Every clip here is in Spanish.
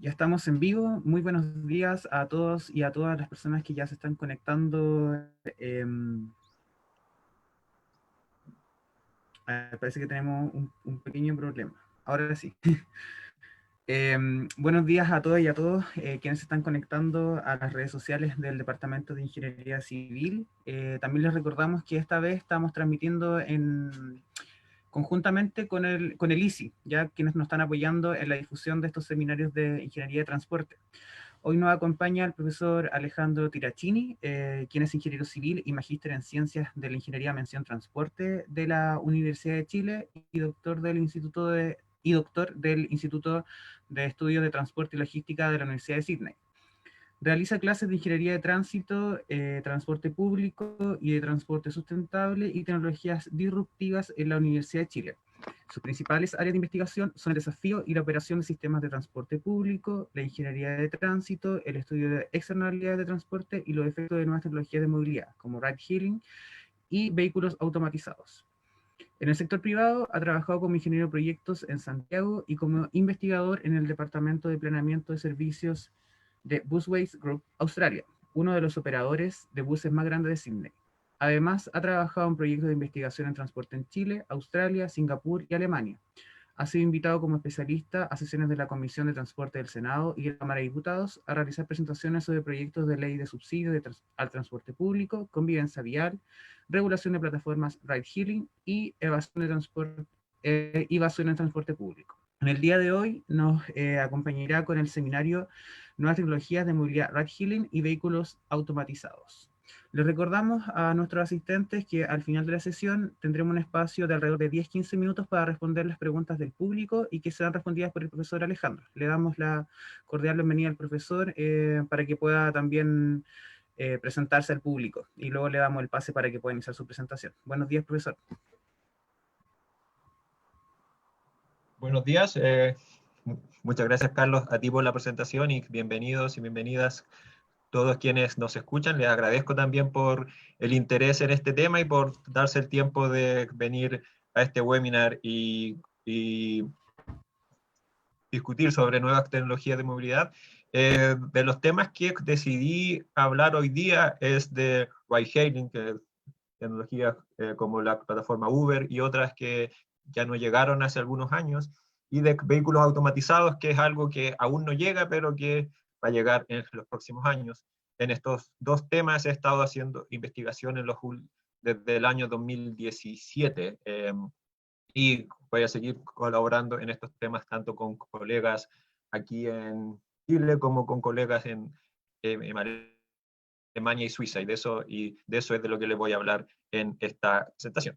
Ya estamos en vivo. Muy buenos días a todos y a todas las personas que ya se están conectando. Parece que tenemos un pequeño problema. Ahora sí. Buenos días a todas y a todos quienes se están conectando a las redes sociales del Departamento de Ingeniería Civil. También les recordamos que esta vez estamos transmitiendo conjuntamente con el ICI, ya quienes nos están apoyando en la difusión de estos seminarios de Ingeniería de Transporte. Hoy nos acompaña el profesor Alejandro Tirachini, quien es ingeniero civil y magíster en ciencias de la ingeniería mención transporte de la Universidad de Chile y doctor del Instituto de Estudios de Transporte y Logística de la Universidad de Sydney. Realiza clases de ingeniería de tránsito, transporte público y de transporte sustentable y tecnologías disruptivas en la Universidad de Chile. Sus principales áreas de investigación son el desafío y la operación de sistemas de transporte público, la ingeniería de tránsito, el estudio de externalidades de transporte y los efectos de nuevas tecnologías de movilidad, como ride-hailing y vehículos automatizados. En el sector privado ha trabajado como ingeniero de proyectos en Santiago y como investigador en el Departamento de Planeamiento de Servicios de Busways Group Australia, uno de los operadores de buses más grandes de Sydney. Además, ha trabajado en proyectos de investigación en transporte en Chile, Australia, Singapur y Alemania. Ha sido invitado como especialista a sesiones de la Comisión de Transporte del Senado y de la Cámara de Diputados a realizar presentaciones sobre proyectos de ley de subsidio al transporte público, convivencia vial, regulación de plataformas ride-hailing y evasión en transporte público. En el día de hoy nos acompañará con el seminario Nuevas tecnologías de movilidad ride-hailing y vehículos automatizados. Les recordamos a nuestros asistentes que al final de la sesión tendremos un espacio de alrededor de 10-15 minutos para responder las preguntas del público y que serán respondidas por el profesor Alejandro. Le damos la cordial bienvenida al profesor para que pueda también presentarse al público y luego le damos el pase para que pueda iniciar su presentación. Buenos días, profesor. Buenos días. Muchas gracias, Carlos, a ti por la presentación y bienvenidos y bienvenidas todos quienes nos escuchan. Les agradezco también por el interés en este tema y por darse el tiempo de venir a este webinar y discutir sobre nuevas tecnologías de movilidad. De los temas que decidí hablar hoy día es de ride-hailing, que tecnologías como la plataforma Uber y otras que ya no llegaron hace algunos años, y de vehículos automatizados, que es algo que aún no llega, pero que va a llegar en los próximos años. En estos dos temas he estado haciendo investigación desde el año 2017, y voy a seguir colaborando en estos temas tanto con colegas aquí en Chile como con colegas en Alemania y Suiza, y de eso es de lo que les voy a hablar en esta presentación.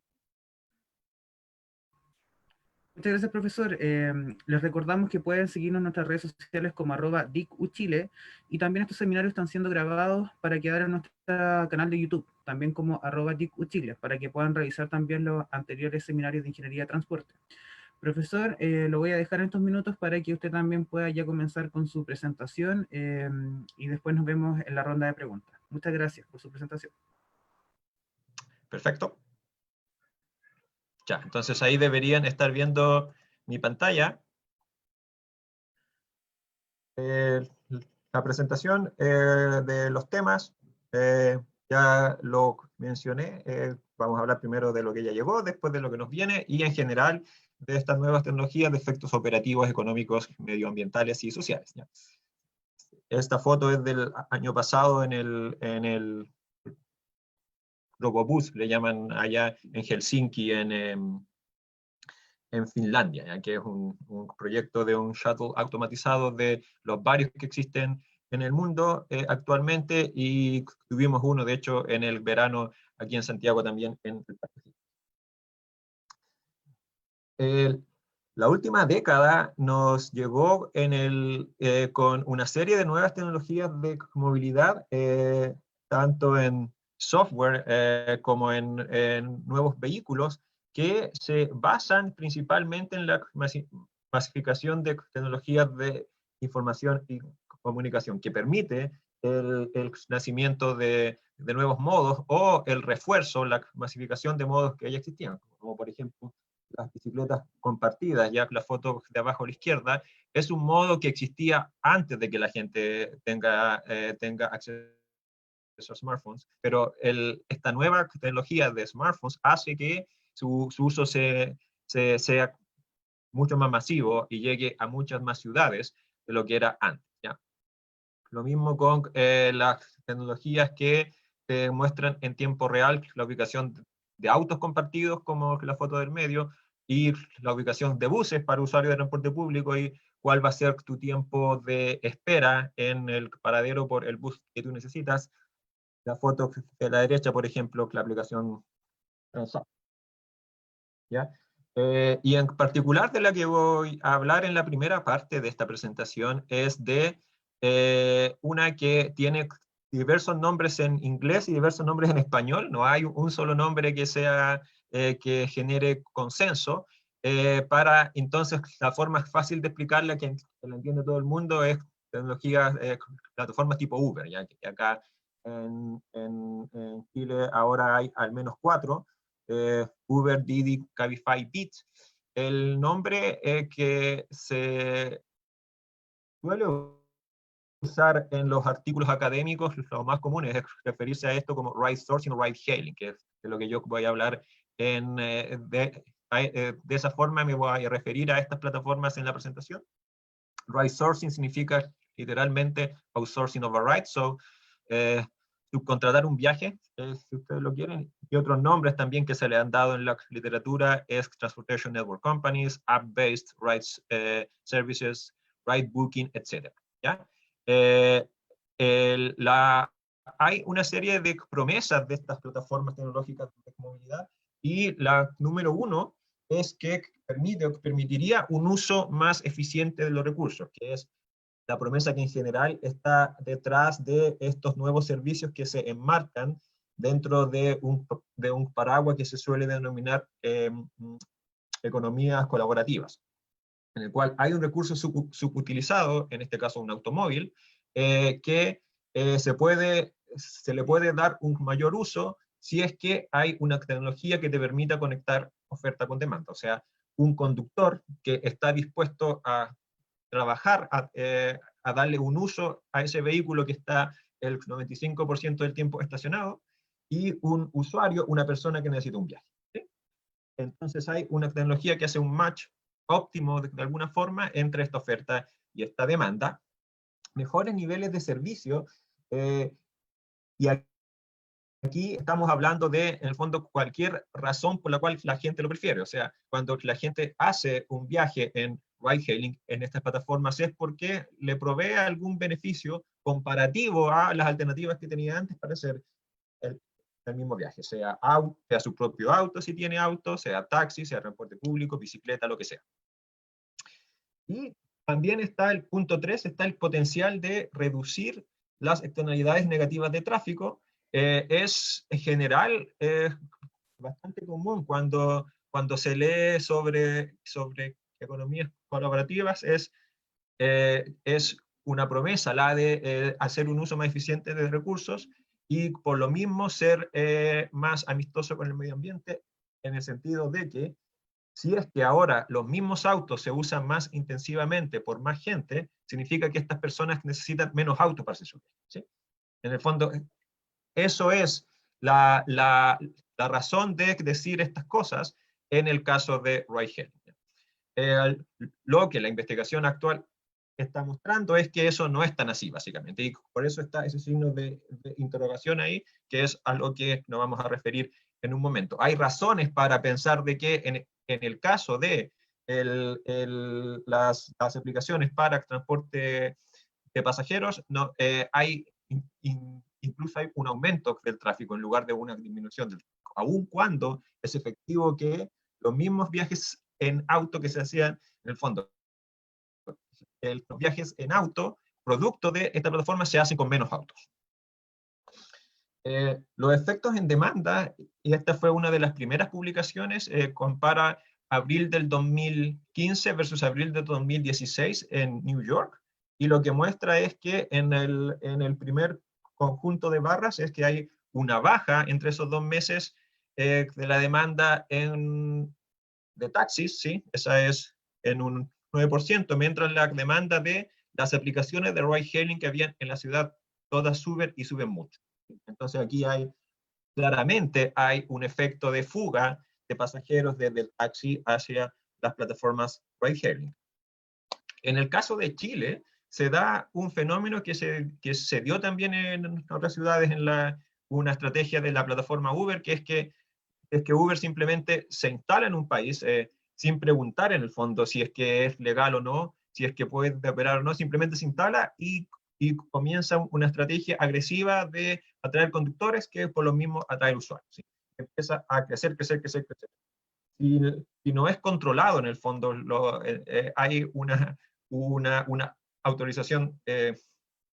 Muchas gracias, profesor. Les recordamos que pueden seguirnos en nuestras redes sociales como @dicuchile y también estos seminarios están siendo grabados para quedar en nuestro canal de YouTube, también como @dicuchile, para que puedan revisar también los anteriores seminarios de ingeniería de transporte. Profesor, lo voy a dejar en estos minutos para que usted también pueda ya comenzar con su presentación y después nos vemos en la ronda de preguntas. Muchas gracias por su presentación. Perfecto. Ya, entonces ahí deberían estar viendo mi pantalla. La presentación de los temas, ya lo mencioné. Vamos a hablar primero de lo que ya llegó, después de lo que nos viene y en general de estas nuevas tecnologías de efectos operativos, económicos, medioambientales y sociales. ¿Ya? Esta foto es del año pasado en el Robobus, le llaman allá en Helsinki, en Finlandia, ¿ya? Que es un proyecto de un shuttle automatizado de los varios que existen en el mundo actualmente, y tuvimos uno, de hecho, en el verano aquí en Santiago también. La última década nos llegó con una serie de nuevas tecnologías de movilidad, tanto en software como en nuevos vehículos, que se basan principalmente en la masificación de tecnologías de información y comunicación, que permite el nacimiento de nuevos modos o el refuerzo, la masificación de modos que ya existían, como por ejemplo las bicicletas compartidas, ya la foto de abajo a la izquierda, es un modo que existía antes de que la gente tenga acceso a smartphones, pero esta nueva tecnología de smartphones hace que su uso sea mucho más masivo y llegue a muchas más ciudades de lo que era antes. ¿Ya? Lo mismo con las tecnologías que te muestran en tiempo real la ubicación de autos compartidos, como la foto del medio, y la ubicación de buses para usuarios de transporte público y cuál va a ser tu tiempo de espera en el paradero por el bus que tú necesitas. La foto de la derecha, por ejemplo, la aplicación Transact. ¿Ya? Y en particular de la que voy a hablar en la primera parte de esta presentación es de una que tiene diversos nombres en inglés y diversos nombres en español. No hay un solo nombre que que genere consenso. Para entonces la forma fácil de explicarla, que la entiende todo el mundo, es tecnologías, plataformas tipo Uber, ya que acá en Chile ahora hay al menos 4. Uber, Didi, Cabify, Bit. El nombre que se suele usar en los artículos académicos, lo más común es referirse a esto como ride sourcing o ride hailing, que es de lo que yo voy a hablar de esa forma me voy a referir a estas plataformas en la presentación. Ride sourcing significa literalmente outsourcing of a ride, subcontratar un viaje, si ustedes lo quieren, y otros nombres también que se le han dado en la literatura es Transportation Network Companies, App-Based Rides Services, Ride Booking, etc. ¿Ya? Hay una serie de promesas de estas plataformas tecnológicas de movilidad, y la número 1 es que permitiría un uso más eficiente de los recursos, que es la promesa que en general está detrás de estos nuevos servicios que se enmarcan dentro de un paraguas que se suele denominar economías colaborativas, en el cual hay un recurso subutilizado, en este caso un automóvil, que se le puede dar un mayor uso si es que hay una tecnología que te permita conectar oferta con demanda. O sea, un conductor que está dispuesto a trabajar, a darle un uso a ese vehículo que está el 95% del tiempo estacionado, y un usuario, una persona que necesita un viaje. ¿Sí? Entonces hay una tecnología que hace un match óptimo de alguna forma entre esta oferta y esta demanda, mejores niveles de servicio, y aquí estamos hablando de, en el fondo, cualquier razón por la cual la gente lo prefiere. O sea, cuando la gente hace un viaje en ride-hailing en estas plataformas es porque le provee algún beneficio comparativo a las alternativas que tenía antes para hacer el, el mismo viaje, sea su propio auto si tiene auto, sea taxi, sea transporte público, bicicleta, lo que sea. Y también está el punto 3, está el potencial de reducir las externalidades negativas de tráfico. Es en general bastante común cuando se lee sobre economías colaborativas, es una promesa la de hacer un uso más eficiente de recursos y por lo mismo ser más amistoso con el medio ambiente, en el sentido de que si es que ahora los mismos autos se usan más intensivamente por más gente, significa que estas personas necesitan menos autos para hacer su viaje, ¿sí? En el fondo, eso es la razón de decir estas cosas en el caso de ride-hailing. Lo que la investigación actual está mostrando es que eso no es tan así, básicamente, y por eso está ese signo de interrogación ahí, que es a lo que nos vamos a referir en un momento. Hay razones para pensar de que en el caso de las aplicaciones para transporte de pasajeros, no, incluso hay un aumento del tráfico en lugar de una disminución del tráfico, aun cuando es efectivo que los mismos viajes en auto que se hacían, en el fondo, los viajes en auto, producto de esta plataforma, se hacen con menos autos. Los efectos en demanda, y esta fue una de las primeras publicaciones, compara abril del 2015 versus abril del 2016 en New York, y lo que muestra es que en el primer conjunto de barras es que hay una baja entre esos 2 meses de la demanda en de taxis, ¿sí? Esa es en un 9%, mientras la demanda de las aplicaciones de ride-hailing que habían en la ciudad, todas suben y suben mucho. Entonces aquí claramente hay un efecto de fuga de pasajeros desde el taxi hacia las plataformas ride-hailing. En el caso de Chile, se da un fenómeno que se dio también en otras ciudades en una estrategia de la plataforma Uber, que es que Uber simplemente se instala en un país sin preguntar en el fondo si es que es legal o no, si es que puede operar o no, simplemente se instala y comienza una estrategia agresiva de atraer conductores que por lo mismo atrae usuarios. ¿Sí? Empieza a crecer, crecer, crecer, crecer. Si no es controlado en el fondo, hay una autorización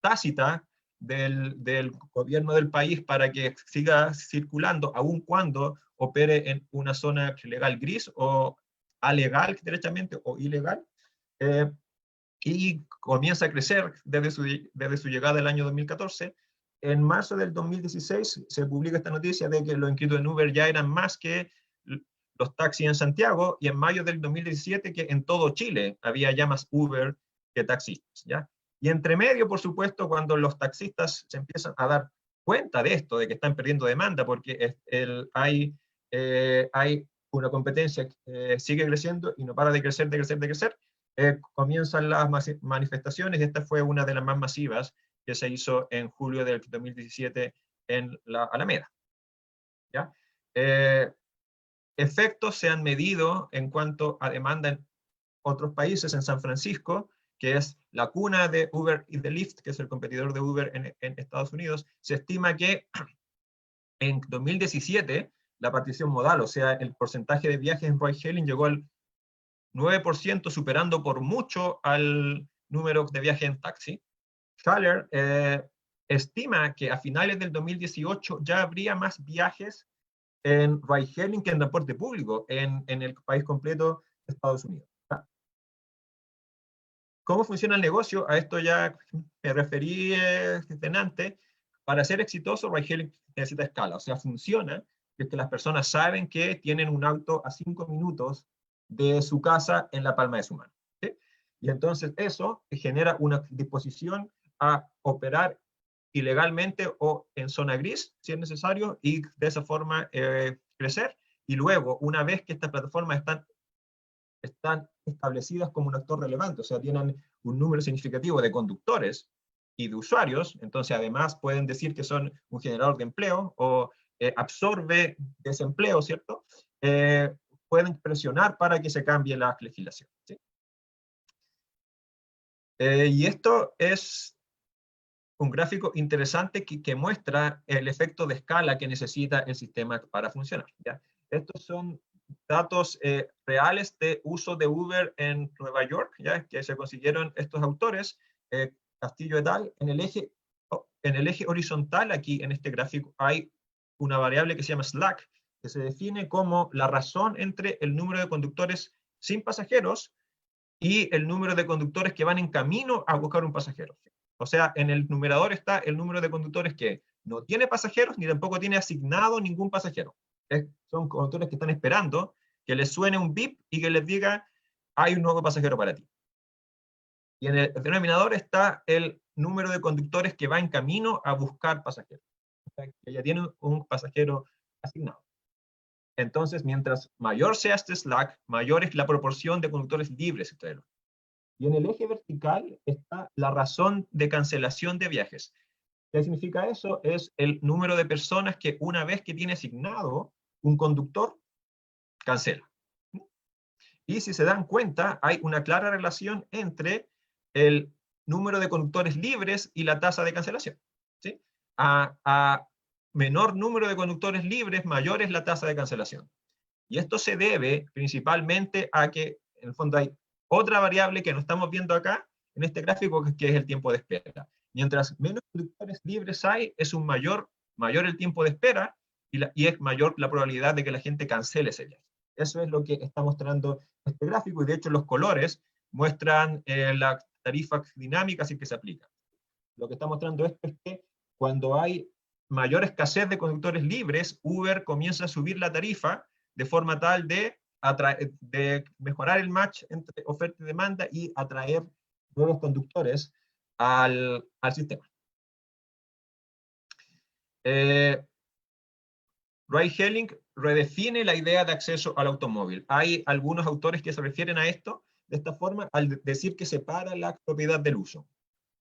tácita del gobierno del país para que siga circulando, aun cuando opere en una zona legal gris o alegal directamente o ilegal, y comienza a crecer desde su llegada el año 2014. En marzo del 2016 se publica esta noticia de que los inscritos en Uber ya eran más que los taxis en Santiago, y en mayo del 2017 que en todo Chile había ya más Uber que taxistas, ¿ya? Y entre medio, por supuesto, cuando los taxistas se empiezan a dar cuenta de esto, de que están perdiendo demanda, porque hay una competencia que sigue creciendo y no para de crecer, de crecer, de crecer, comienzan las manifestaciones, y esta fue una de las más masivas que se hizo en julio del 2017 en la Alameda. ¿Ya? Efectos se han medido en cuanto a demanda en otros países. En San Francisco, que es la cuna de Uber y de Lyft, que es el competidor de Uber en Estados Unidos, se estima que en 2017 la partición modal, o sea, el porcentaje de viajes en ride-hailing llegó al 9%, superando por mucho al número de viajes en taxi. Schaller estima que a finales del 2018 ya habría más viajes en ride-hailing que en transporte público en el país completo de Estados Unidos. ¿Cómo funciona el negocio? A esto ya me referí antes. Para ser exitoso, ride-hailing necesita escala, o sea, funciona es que las personas saben que tienen un auto a 5 minutos de su casa en la palma de su mano. ¿Sí? Y entonces eso genera una disposición a operar ilegalmente o en zona gris, si es necesario, y de esa forma crecer. Y luego, una vez que estas plataformas están establecidas como un actor relevante, o sea, tienen un número significativo de conductores y de usuarios, entonces además pueden decir que son un generador de empleo o absorbe desempleo, ¿cierto? Pueden presionar para que se cambie la legislación. ¿Sí? Y esto es un gráfico interesante que muestra el efecto de escala que necesita el sistema para funcionar. ¿Ya? Estos son datos reales de uso de Uber en Nueva York, ¿ya? Que se consiguieron estos autores, Castillo et al. En el eje horizontal, aquí en este gráfico, hay una variable que se llama slack, que se define como la razón entre el número de conductores sin pasajeros y el número de conductores que van en camino a buscar un pasajero. O sea, en el numerador está el número de conductores que no tiene pasajeros ni tampoco tiene asignado ningún pasajero. Son conductores que están esperando que les suene un bip y que les diga, hay un nuevo pasajero para ti. Y en el denominador está el número de conductores que va en camino a buscar pasajeros. O sea, que ya tienen un pasajero asignado. Entonces, mientras mayor sea este slack, mayor es la proporción de conductores libres entre los. Y en el eje vertical está la razón de cancelación de viajes. ¿Qué significa eso? Es el número de personas que una vez que tiene asignado un conductor, cancela. Y si se dan cuenta, hay una clara relación entre el número de conductores libres y la tasa de cancelación. ¿Sí? A menor número de conductores libres, mayor es la tasa de cancelación. Y esto se debe principalmente a que, en el fondo, hay otra variable que no estamos viendo acá, en este gráfico, que es el tiempo de espera. Mientras menos conductores libres hay, es un mayor el tiempo de espera, y es mayor la probabilidad de que la gente cancele ese viaje. Eso es lo que está mostrando este gráfico, y de hecho los colores muestran la tarifa dinámica así que se aplica. Lo que está mostrando esto es que cuando hay mayor escasez de conductores libres, Uber comienza a subir la tarifa de forma tal de de mejorar el match entre oferta y demanda y atraer nuevos conductores al sistema. Ride-hailing redefine la idea de acceso al automóvil. Hay algunos autores que se refieren a esto de esta forma al decir que separa la propiedad del uso.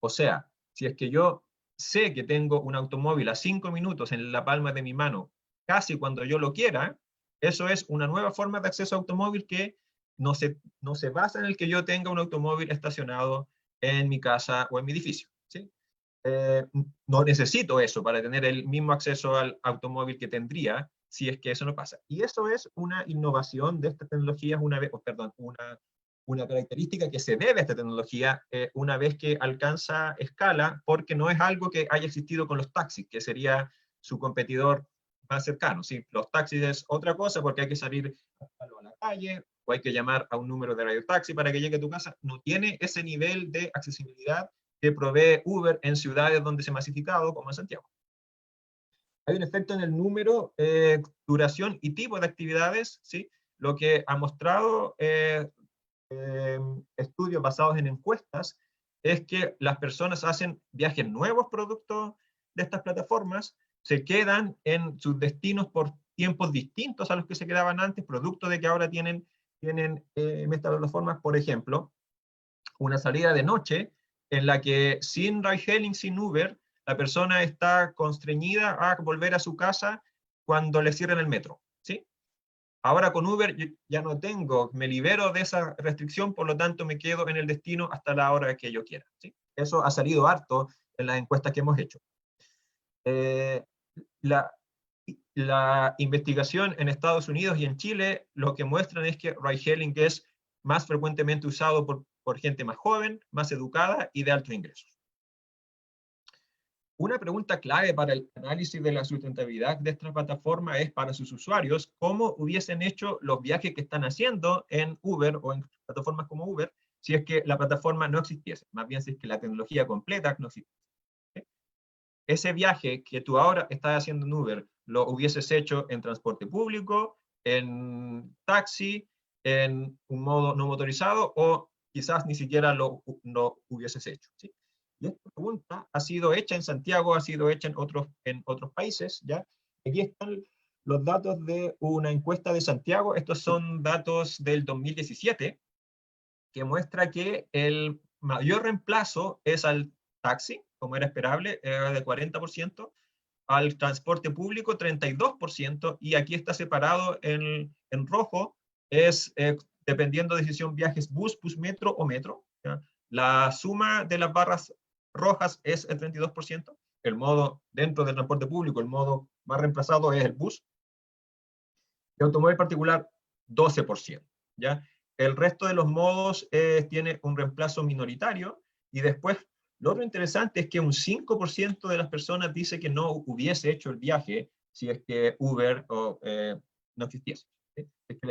O sea, si es que yo sé que tengo un automóvil a 5 minutos en la palma de mi mano, casi cuando yo lo quiera, eso es una nueva forma de acceso a automóvil que no se basa en el que yo tenga un automóvil estacionado en mi casa o en mi edificio, ¿sí? No necesito eso para tener el mismo acceso al automóvil que tendría si es que eso no pasa. Y eso es una innovación de estas tecnologías, una característica que se debe a esta tecnología una vez que alcanza escala, porque no es algo que haya existido con los taxis, que sería su competidor más cercano. ¿Sí? Los taxis es otra cosa porque hay que salir a la calle o hay que llamar a un número de radiotaxi para que llegue a tu casa. No tiene ese nivel de accesibilidad que provee Uber en ciudades donde se ha masificado, como en Santiago. Hay un efecto en el número, duración y tipo de actividades, ¿sí? Lo que ha mostrado estudios basados en encuestas es que las personas hacen viajes nuevos producto de estas plataformas, se quedan en sus destinos por tiempos distintos a los que se quedaban antes, producto de que ahora tienen estas plataformas, por ejemplo, una salida de noche en la que sin ride-hailing, sin Uber, la persona está constreñida a volver a su casa cuando le cierren el metro, ¿sí? Ahora con Uber ya no tengo, me libero de esa restricción, por lo tanto me quedo en el destino hasta la hora que yo quiera, ¿sí? Eso ha salido harto en las encuestas que hemos hecho. La investigación en Estados Unidos y en Chile lo que muestran es que ride-hailing es más frecuentemente usado por gente más joven, más educada y de altos ingresos. Una pregunta clave para el análisis de la sustentabilidad de esta plataforma es para sus usuarios cómo hubiesen hecho los viajes que están haciendo en Uber o en plataformas como Uber si es que la plataforma no existiese, más bien si es que la tecnología completa no existiese. ¿Sí? Ese viaje que tú ahora estás haciendo en Uber lo hubieses hecho en transporte público, en taxi, en un modo no motorizado o quizás ni siquiera lo hubieses hecho, ¿sí? Y esta pregunta ha sido hecha en Santiago, ha sido hecha en otros países, ¿ya? Aquí están los datos de una encuesta de Santiago. Estos son datos del 2017, que muestra que el mayor reemplazo es al taxi, como era esperable, de 40%, al transporte público 32%, y aquí está separado en rojo, es dependiendo de decisión viajes bus, bus metro o metro. ¿Ya? La suma de las barras rojas es el 32%, el modo dentro del transporte público, el modo más reemplazado es el bus, y automóvil particular 12%, ¿ya? El resto de los modos tiene un reemplazo minoritario, y después lo otro interesante es que un 5% de las personas dice que no hubiese hecho el viaje si es que Uber no existiese, ¿sí?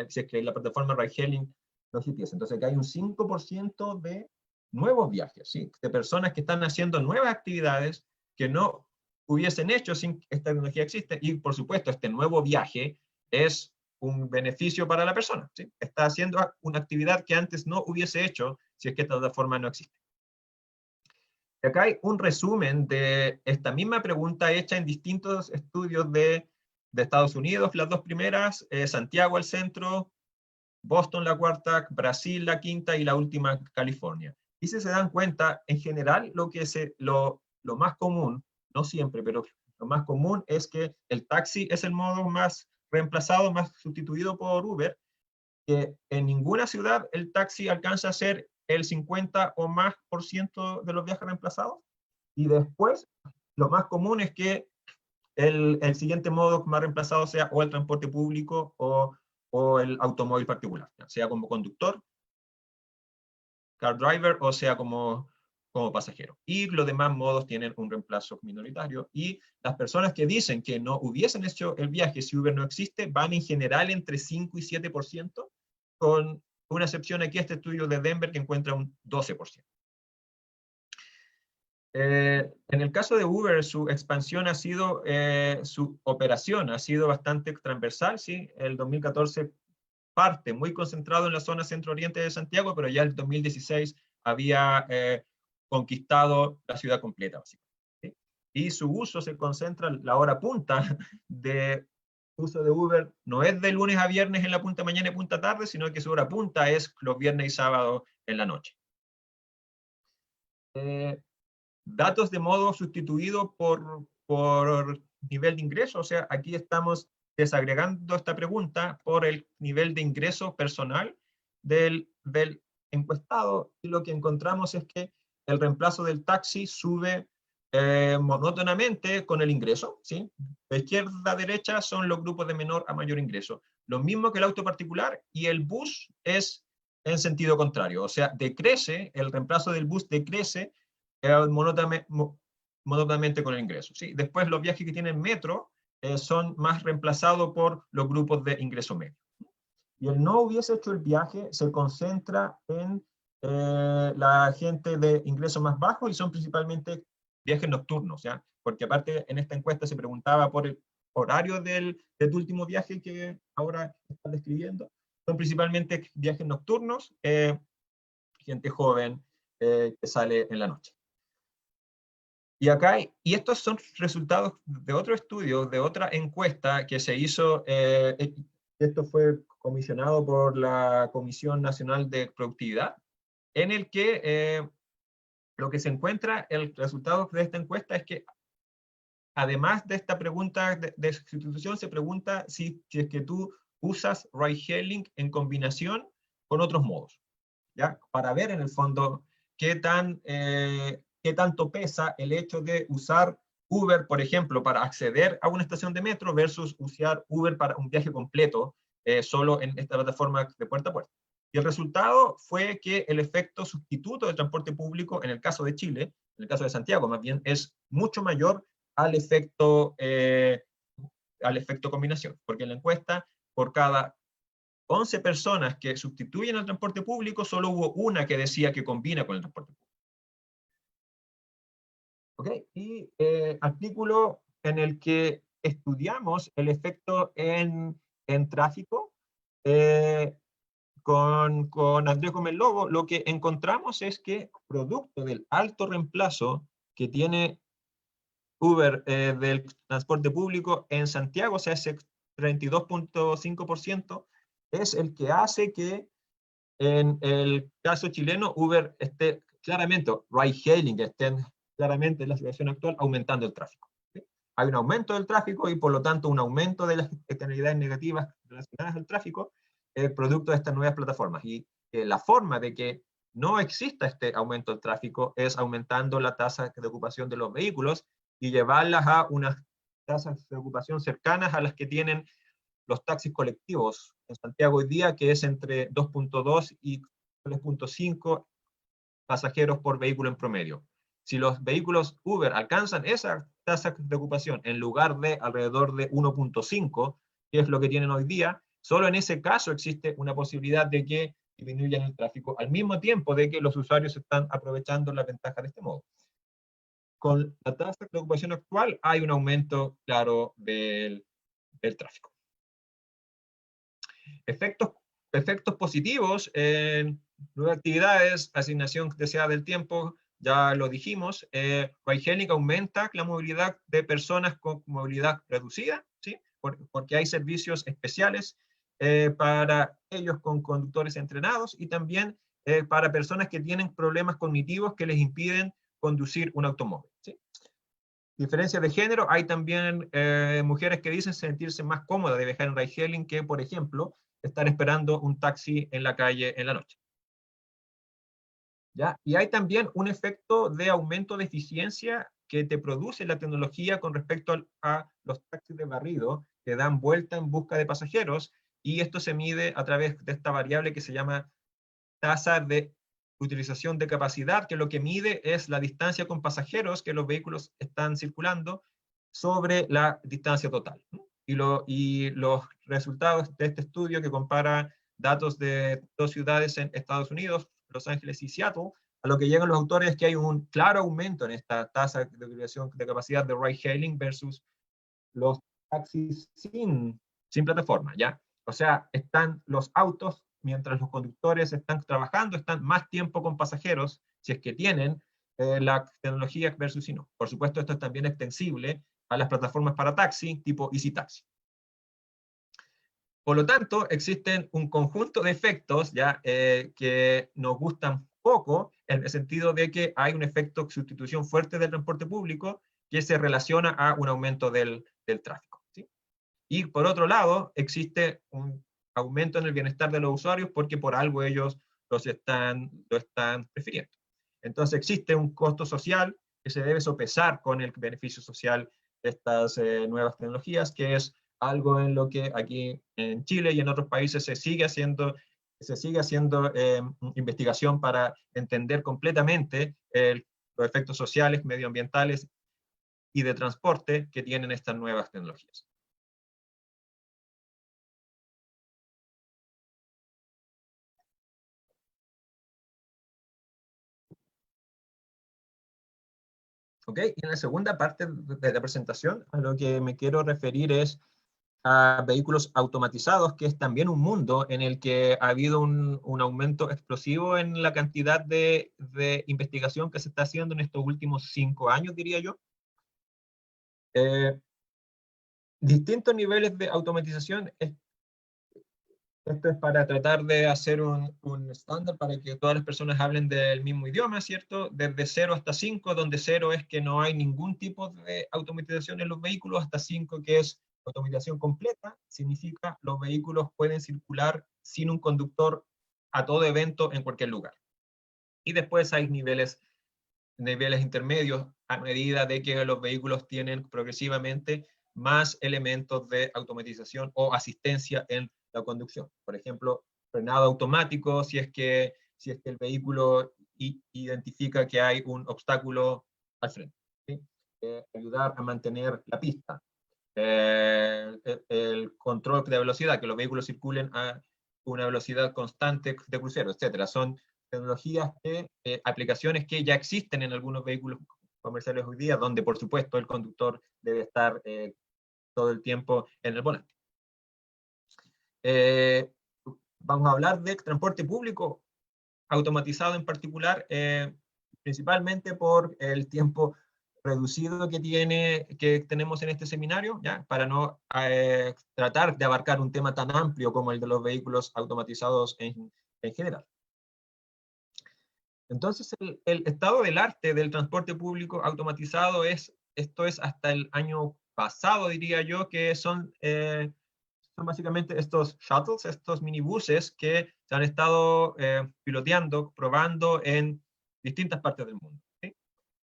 Si es que la plataforma ride-hailing no existiese. Entonces, que hay un 5% de nuevos viajes, ¿sí? De personas que están haciendo nuevas actividades que no hubiesen hecho sin que esta tecnología existe. Y, por supuesto, este nuevo viaje es un beneficio para la persona, ¿sí? Está haciendo una actividad que antes no hubiese hecho si es que esta plataforma no existe. Y acá hay un resumen de esta misma pregunta hecha en distintos estudios de Estados Unidos, las dos primeras, Santiago el centro, Boston la cuarta, Brasil la quinta y la última California. Y si se dan cuenta, en general lo más común, no siempre, pero lo más común es que el taxi es el modo más reemplazado, más sustituido por Uber, que en ninguna ciudad el taxi alcanza a ser el 50 o más por ciento de los viajes reemplazados. Y después, lo más común es que el siguiente modo más reemplazado sea o el transporte público o el automóvil particular, sea como conductor, car driver, o sea como pasajero. Y los demás modos tienen un reemplazo minoritario. Y las personas que dicen que no hubiesen hecho el viaje si Uber no existe, van en general entre 5 y 7%, con una excepción aquí, este estudio de Denver, que encuentra un 12%. En el caso de Uber, su expansión ha sido, su operación ha sido bastante transversal, ¿sí? El 2014 parte muy concentrado en la zona centro-oriente de Santiago, pero ya en el 2016 había conquistado la ciudad completa, básicamente. ¿Sí? Y su uso se concentra, la hora punta de uso de Uber no es de lunes a viernes en la punta mañana y punta tarde, sino que su hora punta es los viernes y sábados en la noche. Datos de modo sustituido por nivel de ingreso, o sea, aquí estamos desagregando esta pregunta por el nivel de ingreso personal del encuestado, y lo que encontramos es que el reemplazo del taxi sube monótonamente con el ingreso, ¿sí? De izquierda a derecha son los grupos de menor a mayor ingreso. Lo mismo que el auto particular, y el bus es en sentido contrario, o sea, decrece, el reemplazo del bus decrece monótonamente con el ingreso, ¿sí? Después los viajes que tienen metro son más reemplazados por los grupos de ingreso medio. Y el no hubiese hecho el viaje se concentra en la gente de ingresos más bajos, y son principalmente viajes nocturnos, ¿ya? Porque aparte en esta encuesta se preguntaba por el horario de tu último viaje que ahora estás describiendo. Son principalmente viajes nocturnos, gente joven que sale en la noche. Y acá, y estos son resultados de otro estudio, de otra encuesta que se hizo, esto fue comisionado por la Comisión Nacional de Productividad, en el que lo que se encuentra, el resultado de esta encuesta es que, además de esta pregunta de sustitución, se pregunta si es que tú usas ride-hailing en combinación con otros modos, ¿ya? Para ver en el fondo qué tanto pesa el hecho de usar Uber, por ejemplo, para acceder a una estación de metro versus usar Uber para un viaje completo solo en esta plataforma de puerta a puerta. Y el resultado fue que el efecto sustituto del transporte público, en el caso de Chile, en el caso de Santiago más bien, es mucho mayor al efecto combinación, porque en la encuesta, por cada 11 personas que sustituyen al transporte público, solo hubo una que decía que combina con el transporte público. ¿Okay? Y artículo en el que estudiamos el efecto en tráfico con Andrés Gómez Lobo, lo que encontramos es que, producto del alto reemplazo que tiene Uber del transporte público en Santiago, o sea, ese 32.5%, es el que hace que en el caso chileno Uber esté claramente, ride-hailing estén claramente en la situación actual aumentando el tráfico. ¿Sí? Hay un aumento del tráfico y por lo tanto un aumento de las externalidades negativas relacionadas al tráfico producto de estas nuevas plataformas. Y la forma de que no exista este aumento del tráfico es aumentando la tasa de ocupación de los vehículos y llevarlas a unas tasas de ocupación cercanas a las que tienen los taxis colectivos en Santiago hoy día, que es entre 2.2 y 3.5 pasajeros por vehículo en promedio. Si los vehículos Uber alcanzan esa tasa de ocupación en lugar de alrededor de 1.5, que es lo que tienen hoy día, solo en ese caso existe una posibilidad de que disminuyan el tráfico, al mismo tiempo de que los usuarios están aprovechando la ventaja de este modo. Con la tasa de ocupación actual hay un aumento claro del tráfico. Efectos positivos en nuevas actividades, asignación deseada del tiempo, ya lo dijimos. Ride-hailing aumenta la movilidad de personas con movilidad reducida, ¿sí? Porque hay servicios especiales para ellos con conductores entrenados, y también para personas que tienen problemas cognitivos que les impiden conducir un automóvil, ¿sí? Diferencias de género, hay también mujeres que dicen sentirse más cómodas de viajar en ride-hailing que, por ejemplo, estar esperando un taxi en la calle en la noche. ¿Ya? Y hay también un efecto de aumento de eficiencia que te produce la tecnología con respecto a los taxis de barrido que dan vuelta en busca de pasajeros, y esto se mide a través de esta variable que se llama tasa de utilización de capacidad, que lo que mide es la distancia con pasajeros que los vehículos están circulando sobre la distancia total. Y los resultados de este estudio, que compara datos de dos ciudades en Estados Unidos, Los Ángeles y Seattle, a lo que llegan los autores es que hay un claro aumento en esta tasa de utilización de capacidad de ride-hailing versus los taxis sin plataforma, ¿ya? O sea, están los autos, mientras los conductores están trabajando, están más tiempo con pasajeros, si es que tienen la tecnología versus si no. Por supuesto, esto es también extensible a las plataformas para taxi, tipo Easy Taxi. Por lo tanto, existen un conjunto de efectos ya, que nos gustan poco, en el sentido de que hay un efecto de sustitución fuerte del transporte público que se relaciona a un aumento del tráfico. ¿Sí? Y por otro lado, existe un aumento en el bienestar de los usuarios porque por algo ellos lo están prefiriendo. Entonces existe un costo social que se debe sopesar con el beneficio social de estas nuevas tecnologías, que es algo en lo que aquí en Chile y en otros países se sigue haciendo investigación para entender completamente los efectos sociales, medioambientales y de transporte que tienen estas nuevas tecnologías. ¿Ok? Y en la segunda parte de la presentación, a lo que me quiero referir es a vehículos automatizados, que es también un mundo en el que ha habido un aumento explosivo en la cantidad de investigación que se está haciendo en estos últimos 5 años, diría yo. Distintos niveles de automatización. Esto es para tratar de hacer un estándar para que todas las personas hablen del mismo idioma, ¿cierto? Desde 0 hasta 5, donde 0 es que no hay ningún tipo de automatización en los vehículos, hasta 5 que es automatización completa, significa los vehículos pueden circular sin un conductor a todo evento en cualquier lugar. Y después hay niveles intermedios a medida de que los vehículos tienen progresivamente más elementos de automatización o asistencia en la conducción. Por ejemplo, frenado automático, si es que el vehículo identifica que hay un obstáculo al frente. ¿Sí? Ayudar a mantener la pista. El control de velocidad, que los vehículos circulen a una velocidad constante de crucero, etcétera. Son tecnologías aplicaciones que ya existen en algunos vehículos comerciales hoy día, donde por supuesto el conductor debe estar todo el tiempo en el volante. Vamos a hablar de transporte público automatizado en particular, principalmente por el tiempo reducido que tenemos en este seminario, ¿ya? Para no tratar de abarcar un tema tan amplio como el de los vehículos automatizados en general. Entonces, el estado del arte del transporte público automatizado esto es hasta el año pasado, diría yo, que son básicamente estos shuttles, estos minibuses que se han estado piloteando, probando en distintas partes del mundo. ¿Sí?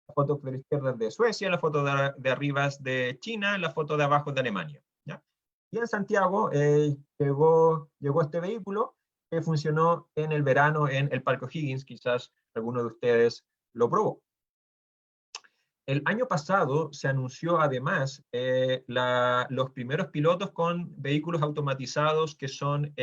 La foto de la izquierda es de Suecia, la foto de arriba es de China, la foto de abajo es de Alemania. ¿Ya? Y en Santiago llegó este vehículo que funcionó en el verano en el Parque O'Higgins, quizás alguno de ustedes lo probó. El año pasado se anunció además los primeros pilotos con vehículos automatizados que son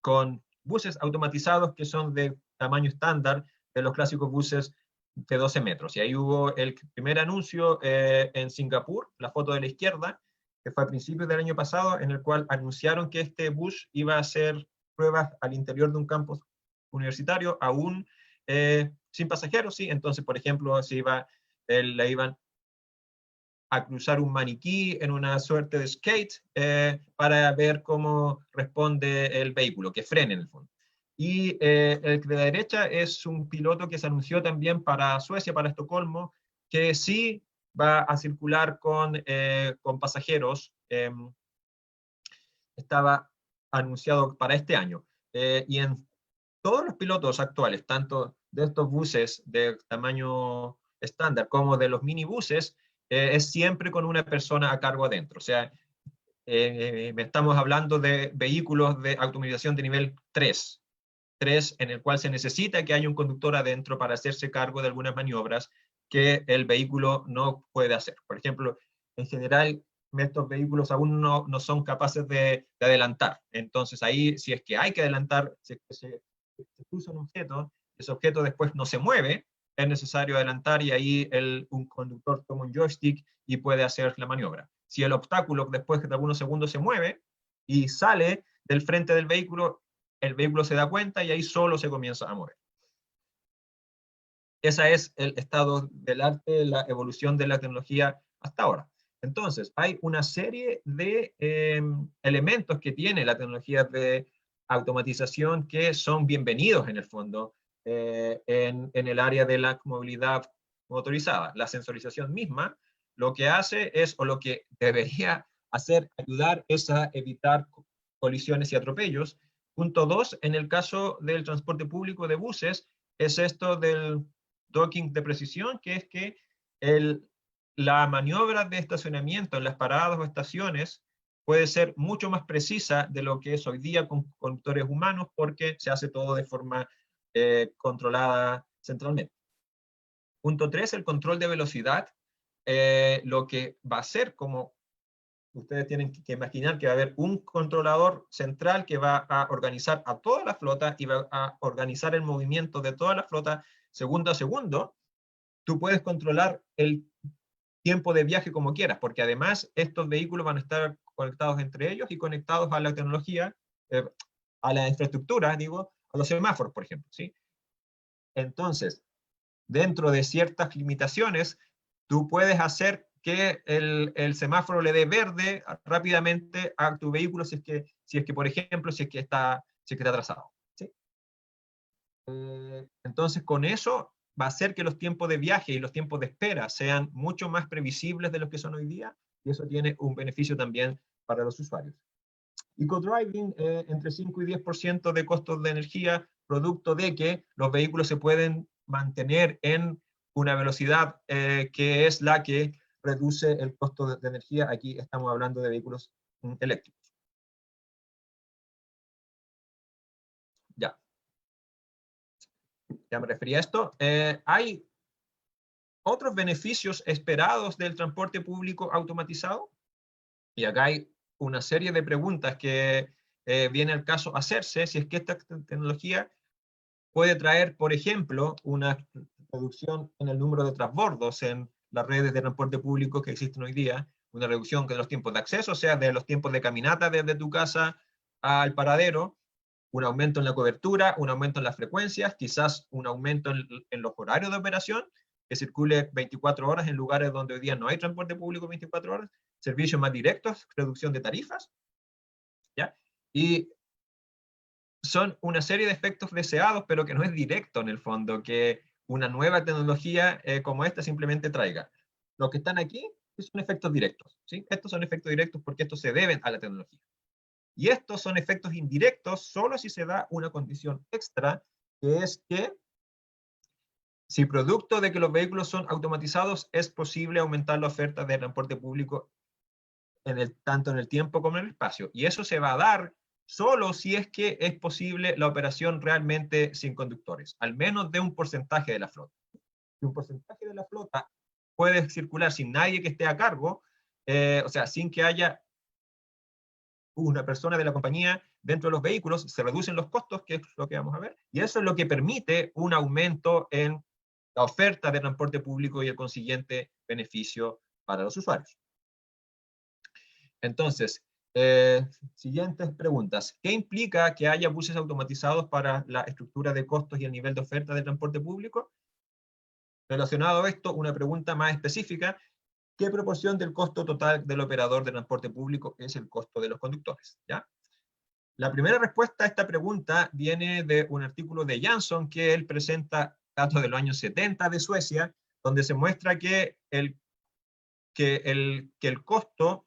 con buses automatizados que son de tamaño estándar de los clásicos buses de 12 metros. Y ahí hubo el primer anuncio en Singapur, la foto de la izquierda, que fue a principios del año pasado, en el cual anunciaron que este bus iba a hacer pruebas al interior de un campus universitario, aún sin pasajeros, ¿sí? Entonces, por ejemplo, le iban a cruzar un maniquí en una suerte de skate para ver cómo responde el vehículo, que frene en el fondo. Y el de la derecha es un piloto que se anunció también para Suecia, para Estocolmo, que sí va a circular con pasajeros. Estaba anunciado para este año. Y en todos los pilotos actuales, tanto de estos buses de tamaño estándar como de los minibuses, es siempre con una persona a cargo adentro. O sea, estamos hablando de vehículos de automatización de nivel 3, en el cual se necesita que haya un conductor adentro para hacerse cargo de algunas maniobras que el vehículo no puede hacer. Por ejemplo, en general, estos vehículos aún no son capaces de adelantar. Entonces ahí, si es que hay que adelantar, si es que se cruza un objeto, ese objeto después no se mueve, es necesario adelantar y ahí un conductor toma un joystick y puede hacer la maniobra. Si el obstáculo después de algunos segundos se mueve, y sale del frente del vehículo, el vehículo se da cuenta y ahí solo se comienza a mover. Ese es el estado del arte, la evolución de la tecnología hasta ahora. Entonces, hay una serie de elementos que tiene la tecnología de automatización que son bienvenidos en el fondo en el área de la movilidad motorizada. La sensorización misma lo que hace es, o lo que debería hacer, ayudar es a evitar colisiones y atropellos. Punto 2, en el caso del transporte público de buses, es esto del docking de precisión, que es que la maniobra de estacionamiento en las paradas o estaciones puede ser mucho más precisa de lo que es hoy día con conductores humanos, porque se hace todo de forma controlada centralmente. Punto 3, el control de velocidad. Lo que va a ser, como ustedes tienen que imaginar, que va a haber un controlador central que va a organizar a toda la flota y va a organizar el movimiento de toda la flota segundo a segundo. Tú puedes controlar el tiempo de viaje como quieras, porque además estos vehículos van a estar conectados entre ellos y conectados a la tecnología, a la infraestructura, digo, a los semáforos, por ejemplo, ¿sí? Entonces, dentro de ciertas limitaciones, tú puedes hacer que el semáforo le dé verde rápidamente a tu vehículo si es que por ejemplo, si es que está atrasado, ¿sí? Entonces, con eso va a hacer que los tiempos de viaje y los tiempos de espera sean mucho más previsibles de los que son hoy día, y eso tiene un beneficio también para los usuarios. Eco-driving, entre 5 y 10% de costos de energía, producto de que los vehículos se pueden mantener en una velocidad que es la que reduce el costo de energía. Aquí estamos hablando de vehículos eléctricos. Ya me refería a esto. Hay otros beneficios esperados del transporte público automatizado, y acá hay una serie de preguntas que viene al caso hacerse si es que esta tecnología puede traer, por ejemplo, una reducción en el número de transbordos en las redes de transporte público que existen hoy día, una reducción de los tiempos de acceso, o sea, de los tiempos de caminata desde tu casa al paradero, un aumento en la cobertura, un aumento en las frecuencias, quizás un aumento en los horarios de operación, que circule 24 horas en lugares donde hoy día no hay transporte público 24 horas, servicios más directos, reducción de tarifas, ¿ya? Y son una serie de efectos deseados, pero que no es directo en el fondo, que una nueva tecnología como esta simplemente traiga. Los que están aquí son efectos directos, ¿sí? Estos son efectos directos porque estos se deben a la tecnología. Y estos son efectos indirectos solo si se da una condición extra, que es que si producto de que los vehículos son automatizados, es posible aumentar la oferta de transporte público tanto en el tiempo como en el espacio. Y eso se va a dar solo si es que es posible la operación realmente sin conductores, al menos de un porcentaje de la flota. Si un porcentaje de la flota puede circular sin nadie que esté a cargo, o sea, sin que haya una persona de la compañía dentro de los vehículos, se reducen los costos, que es lo que vamos a ver, y eso es lo que permite un aumento en la oferta de transporte público y el consiguiente beneficio para los usuarios. Entonces, siguientes preguntas. ¿Qué implica que haya buses automatizados para la estructura de costos y el nivel de oferta del transporte público? Relacionado a esto, una pregunta más específica. ¿Qué proporción del costo total del operador de transporte público es el costo de los conductores? ¿Ya? La primera respuesta a esta pregunta viene de un artículo de Jansson que él presenta datos de los años 70 de Suecia, donde se muestra que el costo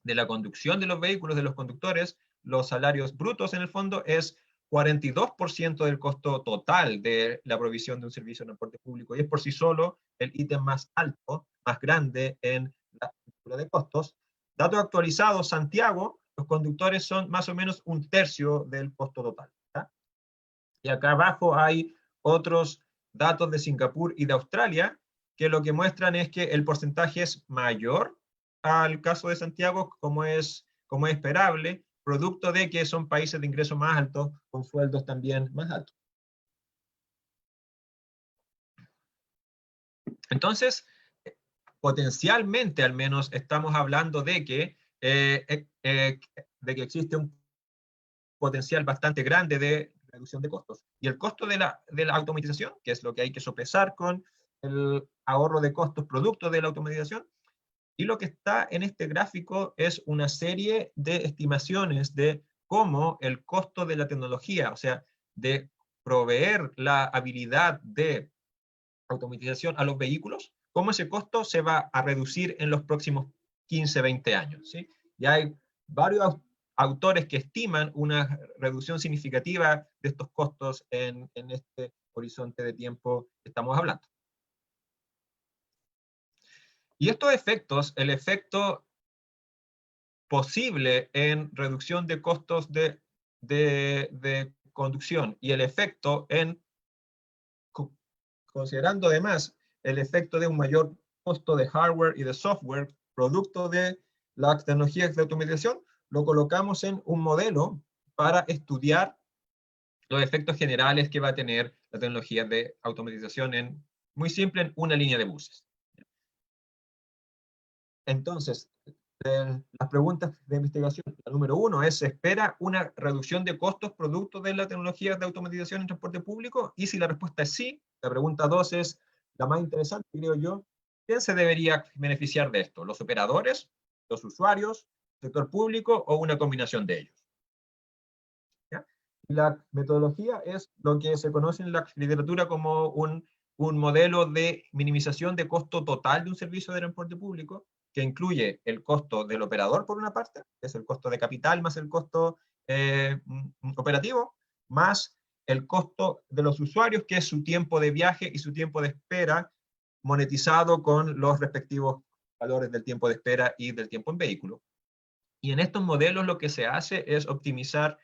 de la conducción de los vehículos, de los conductores, los salarios brutos en el fondo es 42% del costo total de la provisión de un servicio de transporte público, y es por sí solo el ítem más alto, más grande en la estructura de costos. Datos actualizados, Santiago, los conductores son más o menos un tercio del costo total, ¿tá? Y acá abajo hay otros datos de Singapur y de Australia, que lo que muestran es que el porcentaje es mayor al caso de Santiago, como es esperable, producto de que son países de ingresos más altos, con sueldos también más altos. Entonces, potencialmente al menos estamos hablando de que de que existe un potencial bastante grande de reducción de costos. Y el costo de la automatización, que es lo que hay que sopesar con el ahorro de costos producto de la automatización, y lo que está en este gráfico es una serie de estimaciones de cómo el costo de la tecnología, o sea, de proveer la habilidad de automatización a los vehículos, cómo ese costo se va a reducir en los próximos 15, 20 años. ¿Sí? Ya hay varios autores que estiman una reducción significativa de estos costos en este horizonte de tiempo que estamos hablando. Y estos efectos, el efecto posible en reducción de costos de conducción y el efecto en, considerando además el efecto de un mayor costo de hardware y de software producto de las tecnologías de automatización, lo colocamos en un modelo para estudiar los efectos generales que va a tener la tecnología de automatización en, muy simple, en una línea de buses. Entonces, las preguntas de investigación, la número 1 es, ¿se espera una reducción de costos producto de la tecnología de automatización en transporte público? Y si la respuesta es sí, la pregunta 2 es la más interesante, creo yo. ¿Quién se debería beneficiar de esto? ¿Los operadores, los usuarios, el sector público o una combinación de ellos? ¿Ya? La metodología es lo que se conoce en la literatura como un modelo de minimización de costo total de un servicio de transporte público, que incluye el costo del operador por una parte, que es el costo de capital más el costo operativo, más el costo de los usuarios, que es su tiempo de viaje y su tiempo de espera, monetizado con los respectivos valores del tiempo de espera y del tiempo en vehículo. Y en estos modelos lo que se hace es optimizar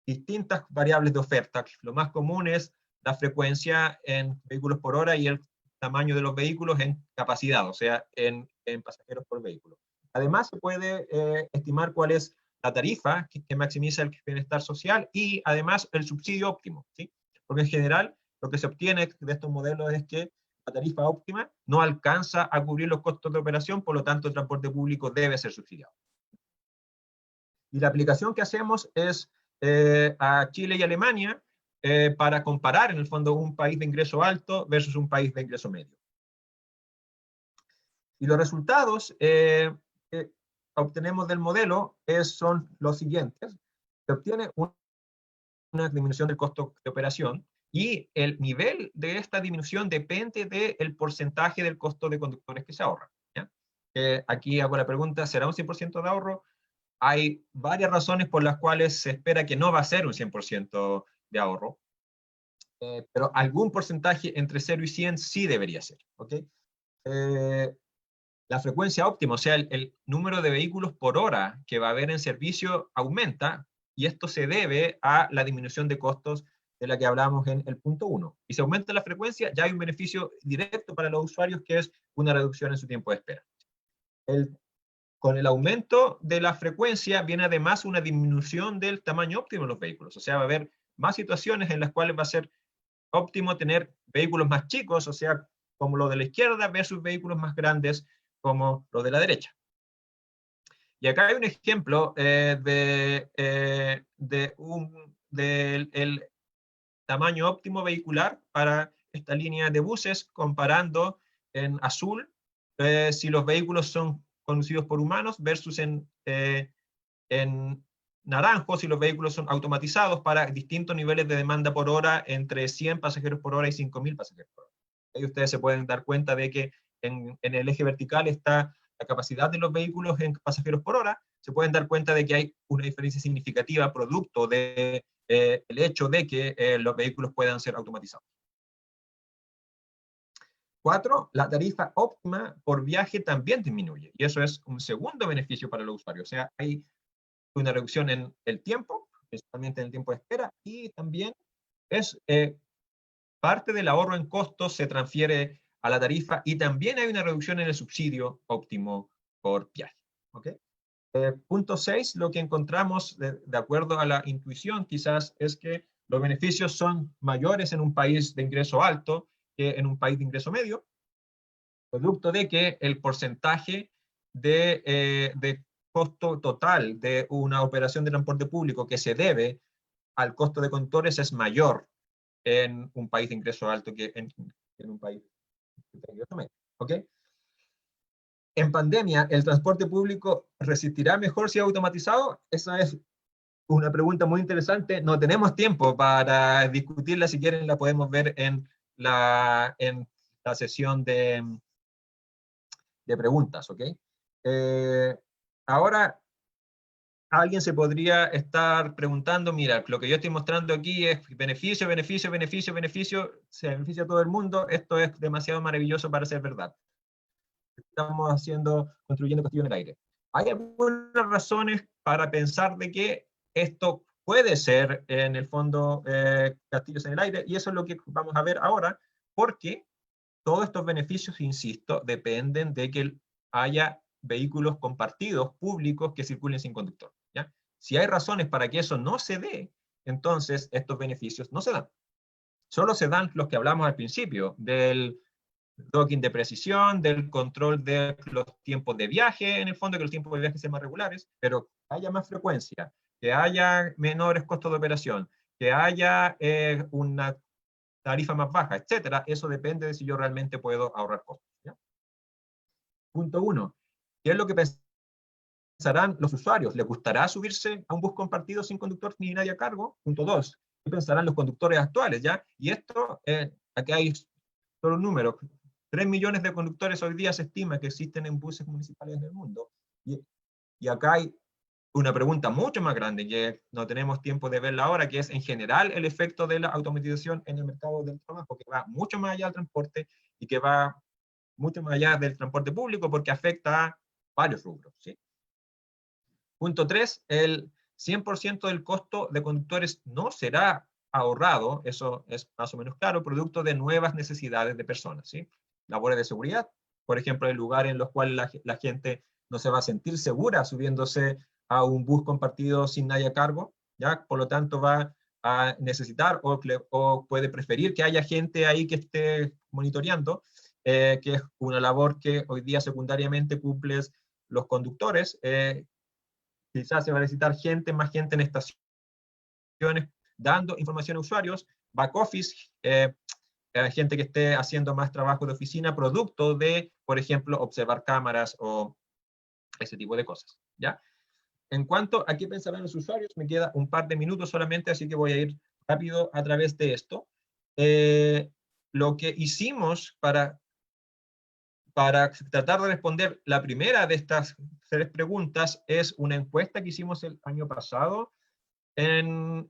distintas variables de oferta. Lo más común es la frecuencia en vehículos por hora y el tamaño de los vehículos en capacidad, o sea, en pasajeros por vehículo. Además, se puede estimar cuál es la tarifa que maximiza el bienestar social y además el subsidio óptimo, ¿sí? Porque en general lo que se obtiene de estos modelos es que la tarifa óptima no alcanza a cubrir los costos de operación, por lo tanto el transporte público debe ser subsidiado. Y la aplicación que hacemos es a Chile y Alemania para comparar en el fondo un país de ingreso alto versus un país de ingreso medio. Y los resultados que obtenemos del modelo son los siguientes. Se obtiene una disminución del costo de operación y el nivel de esta disminución depende del porcentaje del costo de conductores que se ahorra. ¿Ya? Aquí hago la pregunta, ¿será un 100% de ahorro? Hay varias razones por las cuales se espera que no va a ser un 100% de ahorro, pero algún porcentaje entre 0 y 100 sí debería ser. ¿Okay? La frecuencia óptima, o sea, el número de vehículos por hora que va a haber en servicio aumenta, y esto se debe a la disminución de costos de la que hablamos en el punto 1. Y si aumenta la frecuencia, ya hay un beneficio directo para los usuarios, que es una reducción en su tiempo de espera. Con el aumento de la frecuencia viene además una disminución del tamaño óptimo de los vehículos. O sea, va a haber más situaciones en las cuales va a ser óptimo tener vehículos más chicos, o sea, como los de la izquierda, versus vehículos más grandes como los de la derecha. Y acá hay un ejemplo del tamaño óptimo vehicular para esta línea de buses, comparando en azul si los vehículos son conducidos por humanos versus en naranjo si los vehículos son automatizados para distintos niveles de demanda por hora, entre 100 pasajeros por hora y 5.000 pasajeros por hora. Ahí ustedes se pueden dar cuenta de que en el eje vertical está la capacidad de los vehículos en pasajeros por hora. Se pueden dar cuenta de que hay una diferencia significativa producto de el hecho de que los vehículos puedan ser automatizados. 4, la tarifa óptima por viaje también disminuye, y eso es un segundo beneficio para los usuarios. O sea, hay una reducción en el tiempo, principalmente en el tiempo de espera, y también es parte del ahorro en costos se transfiere a la tarifa, y también hay una reducción en el subsidio óptimo por viaje. ¿Okay? Punto 6, lo que encontramos de acuerdo a la intuición quizás es que los beneficios son mayores en un país de ingreso alto que en un país de ingreso medio, producto de que el porcentaje de costo total de una operación de transporte público que se debe al costo de conductores es mayor en un país de ingreso alto que en un país de ingreso medio. ¿Ok? En pandemia, ¿el transporte público resistirá mejor si es automatizado? Esa es una pregunta muy interesante. No tenemos tiempo para discutirla. Si quieren, la podemos ver en la sesión de preguntas. ¿Ok? Ahora, alguien se podría estar preguntando, mira, lo que yo estoy mostrando aquí es beneficio, beneficio, beneficio, beneficio, se beneficia a todo el mundo, esto es demasiado maravilloso para ser verdad. Estamos construyendo castillos en el aire. Hay algunas razones para pensar de que esto puede ser, en el fondo, castillos en el aire, y eso es lo que vamos a ver ahora, porque todos estos beneficios, insisto, dependen de que haya vehículos compartidos, públicos, que circulen sin conductor. ¿Ya? Si hay razones para que eso no se dé, entonces estos beneficios no se dan. Solo se dan los que hablamos al principio, del docking de precisión, del control de los tiempos de viaje, en el fondo, que los tiempos de viaje sean más regulares, pero que haya más frecuencia, que haya menores costos de operación, que haya una tarifa más baja, etcétera, eso depende de si yo realmente puedo ahorrar costos. ¿Ya? Punto 1. ¿Qué es lo que pensarán los usuarios? ¿Les gustará subirse a un bus compartido sin conductor ni nadie a cargo? Punto 2. ¿Qué pensarán los conductores actuales? ¿Ya? Y esto, aquí hay solo un número. 3 millones de conductores hoy día se estima que existen en buses municipales en el mundo. Y acá hay una pregunta mucho más grande, que no tenemos tiempo de verla ahora, que es en general el efecto de la automatización en el mercado del trabajo, que va mucho más allá del transporte y que va mucho más allá del transporte público porque afecta a varios rubros. ¿Sí? Punto 3, el 100% del costo de conductores no será ahorrado, eso es más o menos claro, producto de nuevas necesidades de personas. ¿Sí? Labores de seguridad, por ejemplo, hay lugares en los cuales la gente no se va a sentir segura subiéndose a un bus compartido sin nadie a cargo, ¿ya? Por lo tanto va a necesitar o puede preferir que haya gente ahí que esté monitoreando, que es una labor que hoy día secundariamente cumplen los conductores. Quizás se va a necesitar más gente en estaciones dando información a usuarios, back office, gente que esté haciendo más trabajo de oficina, producto de, por ejemplo, observar cámaras o ese tipo de cosas. ¿Ya? En cuanto a qué pensarán los usuarios, me queda un par de minutos solamente, así que voy a ir rápido a través de esto. Lo que hicimos para tratar de responder la primera de estas 3 preguntas es una encuesta que hicimos el año pasado en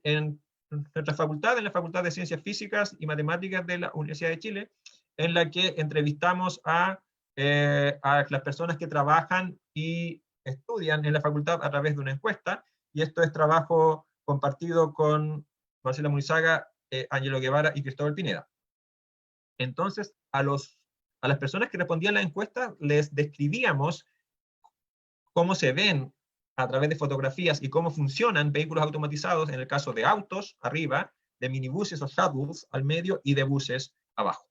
nuestra facultad, en la Facultad de Ciencias Físicas y Matemáticas de la Universidad de Chile, en la que entrevistamos a las personas que trabajan y estudian en la facultad a través de una encuesta, y esto es trabajo compartido con Marcela Munizaga, Ángelo Guevara y Cristóbal Pineda. Entonces, a las personas que respondían la encuesta les describíamos cómo se ven a través de fotografías y cómo funcionan vehículos automatizados, en el caso de autos arriba, de minibuses o shuttles al medio y de buses abajo.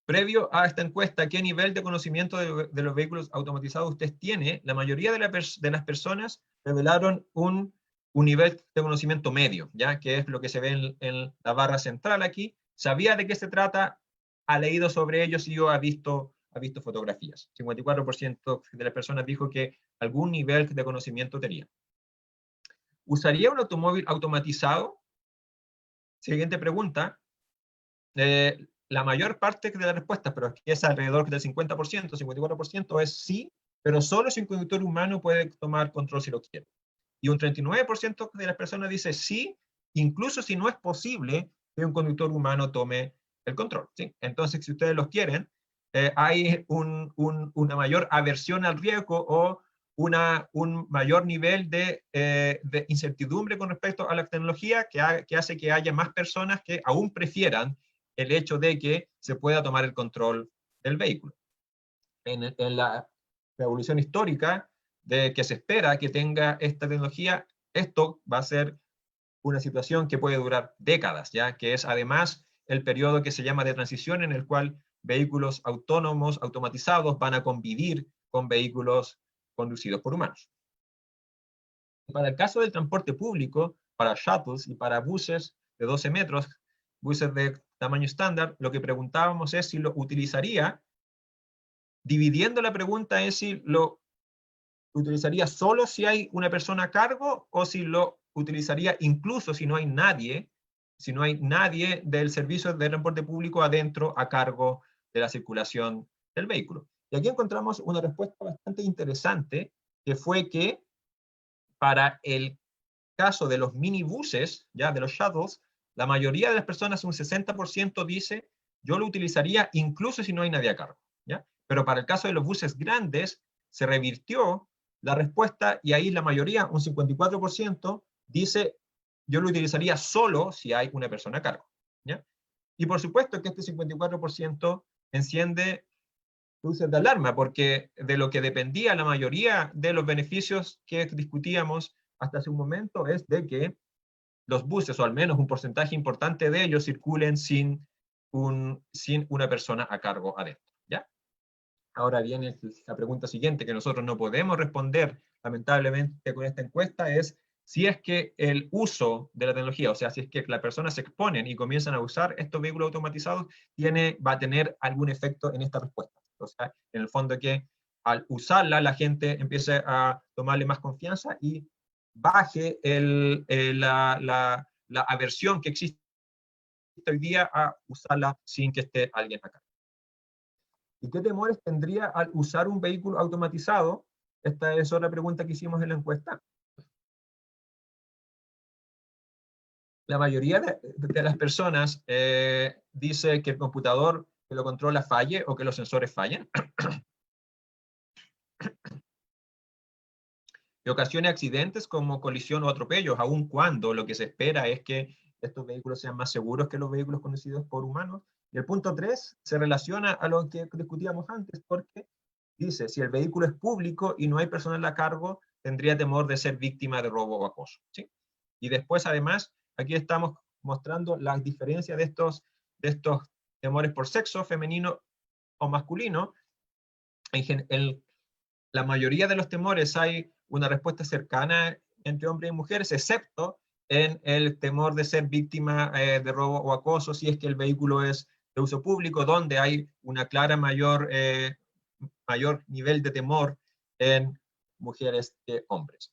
Previo a esta encuesta, ¿qué nivel de conocimiento de los vehículos automatizados usted tiene? La mayoría de las personas revelaron un nivel de conocimiento medio, ¿ya? Que es lo que se ve en la barra central aquí. Sabía de qué se trata, ha leído sobre ellos y ha visto fotografías. 54% de las personas dijo que algún nivel de conocimiento tenía. ¿Usaría un automóvil automatizado? Siguiente pregunta. La mayor parte de las respuestas, pero aquí es alrededor del 50%, 54% es sí, pero solo si un conductor humano puede tomar control si lo quiere. Y un 39% de las personas dice sí, incluso si no es posible que un conductor humano tome el control. ¿Sí? Entonces, si ustedes los quieren, hay una mayor aversión al riesgo o un mayor nivel de incertidumbre con respecto a la tecnología que hace que haya más personas que aún prefieran el hecho de que se pueda tomar el control del vehículo. En la evolución histórica de que se espera que tenga esta tecnología, esto va a ser una situación que puede durar décadas, ¿ya? Que es además el periodo que se llama de transición, en el cual vehículos autónomos, automatizados, van a convivir con vehículos conducidos por humanos. Para el caso del transporte público, para shuttles y para buses de 12 metros, buses de tamaño estándar, lo que preguntábamos es si lo utilizaría, dividiendo la pregunta es si lo utilizaría solo si hay una persona a cargo o si lo utilizaría incluso si no hay nadie del servicio de transporte público adentro a cargo de la circulación del vehículo. Y aquí encontramos una respuesta bastante interesante, que fue que para el caso de los minibuses, ya de los shuttles, la mayoría de las personas, un 60% dice, yo lo utilizaría incluso si no hay nadie a cargo, ¿ya? Pero para el caso de los buses grandes, se revirtió la respuesta y ahí la mayoría, un 54%, dice, yo lo utilizaría solo si hay una persona a cargo, ¿ya? Y por supuesto que este 54% enciende luces de alarma, porque de lo que dependía la mayoría de los beneficios que discutíamos hasta hace un momento es de que los buses, o al menos un porcentaje importante de ellos, circulen sin una persona a cargo adentro, ¿ya? Ahora viene la pregunta siguiente que nosotros no podemos responder, lamentablemente, con esta encuesta, es si es que el uso de la tecnología, o sea, si es que las personas se exponen y comienzan a usar estos vehículos automatizados, va a tener algún efecto en esta respuesta. O sea, en el fondo que al usarla la gente empiece a tomarle más confianza y baje la aversión que existe hoy día a usarla sin que esté alguien acá. ¿Y qué temores tendría al usar un vehículo automatizado? Esta es otra pregunta que hicimos en la encuesta. La mayoría de las personas dice que el computador que lo controla falle o que los sensores fallen. Que ocasione accidentes como colisión o atropellos, aun cuando lo que se espera es que estos vehículos sean más seguros que los vehículos conducidos por humanos. Y el punto 3 se relaciona a lo que discutíamos antes, porque dice, si el vehículo es público y no hay personal a cargo, tendría temor de ser víctima de robo o acoso, ¿sí? Y después, además, aquí estamos mostrando las diferencias de estos temores por sexo, femenino o masculino. En la mayoría de los temores hay una respuesta cercana entre hombres y mujeres, excepto en el temor de ser víctima de robo o acoso, si es que el vehículo es de uso público, donde hay una clara mayor nivel de temor en mujeres que hombres.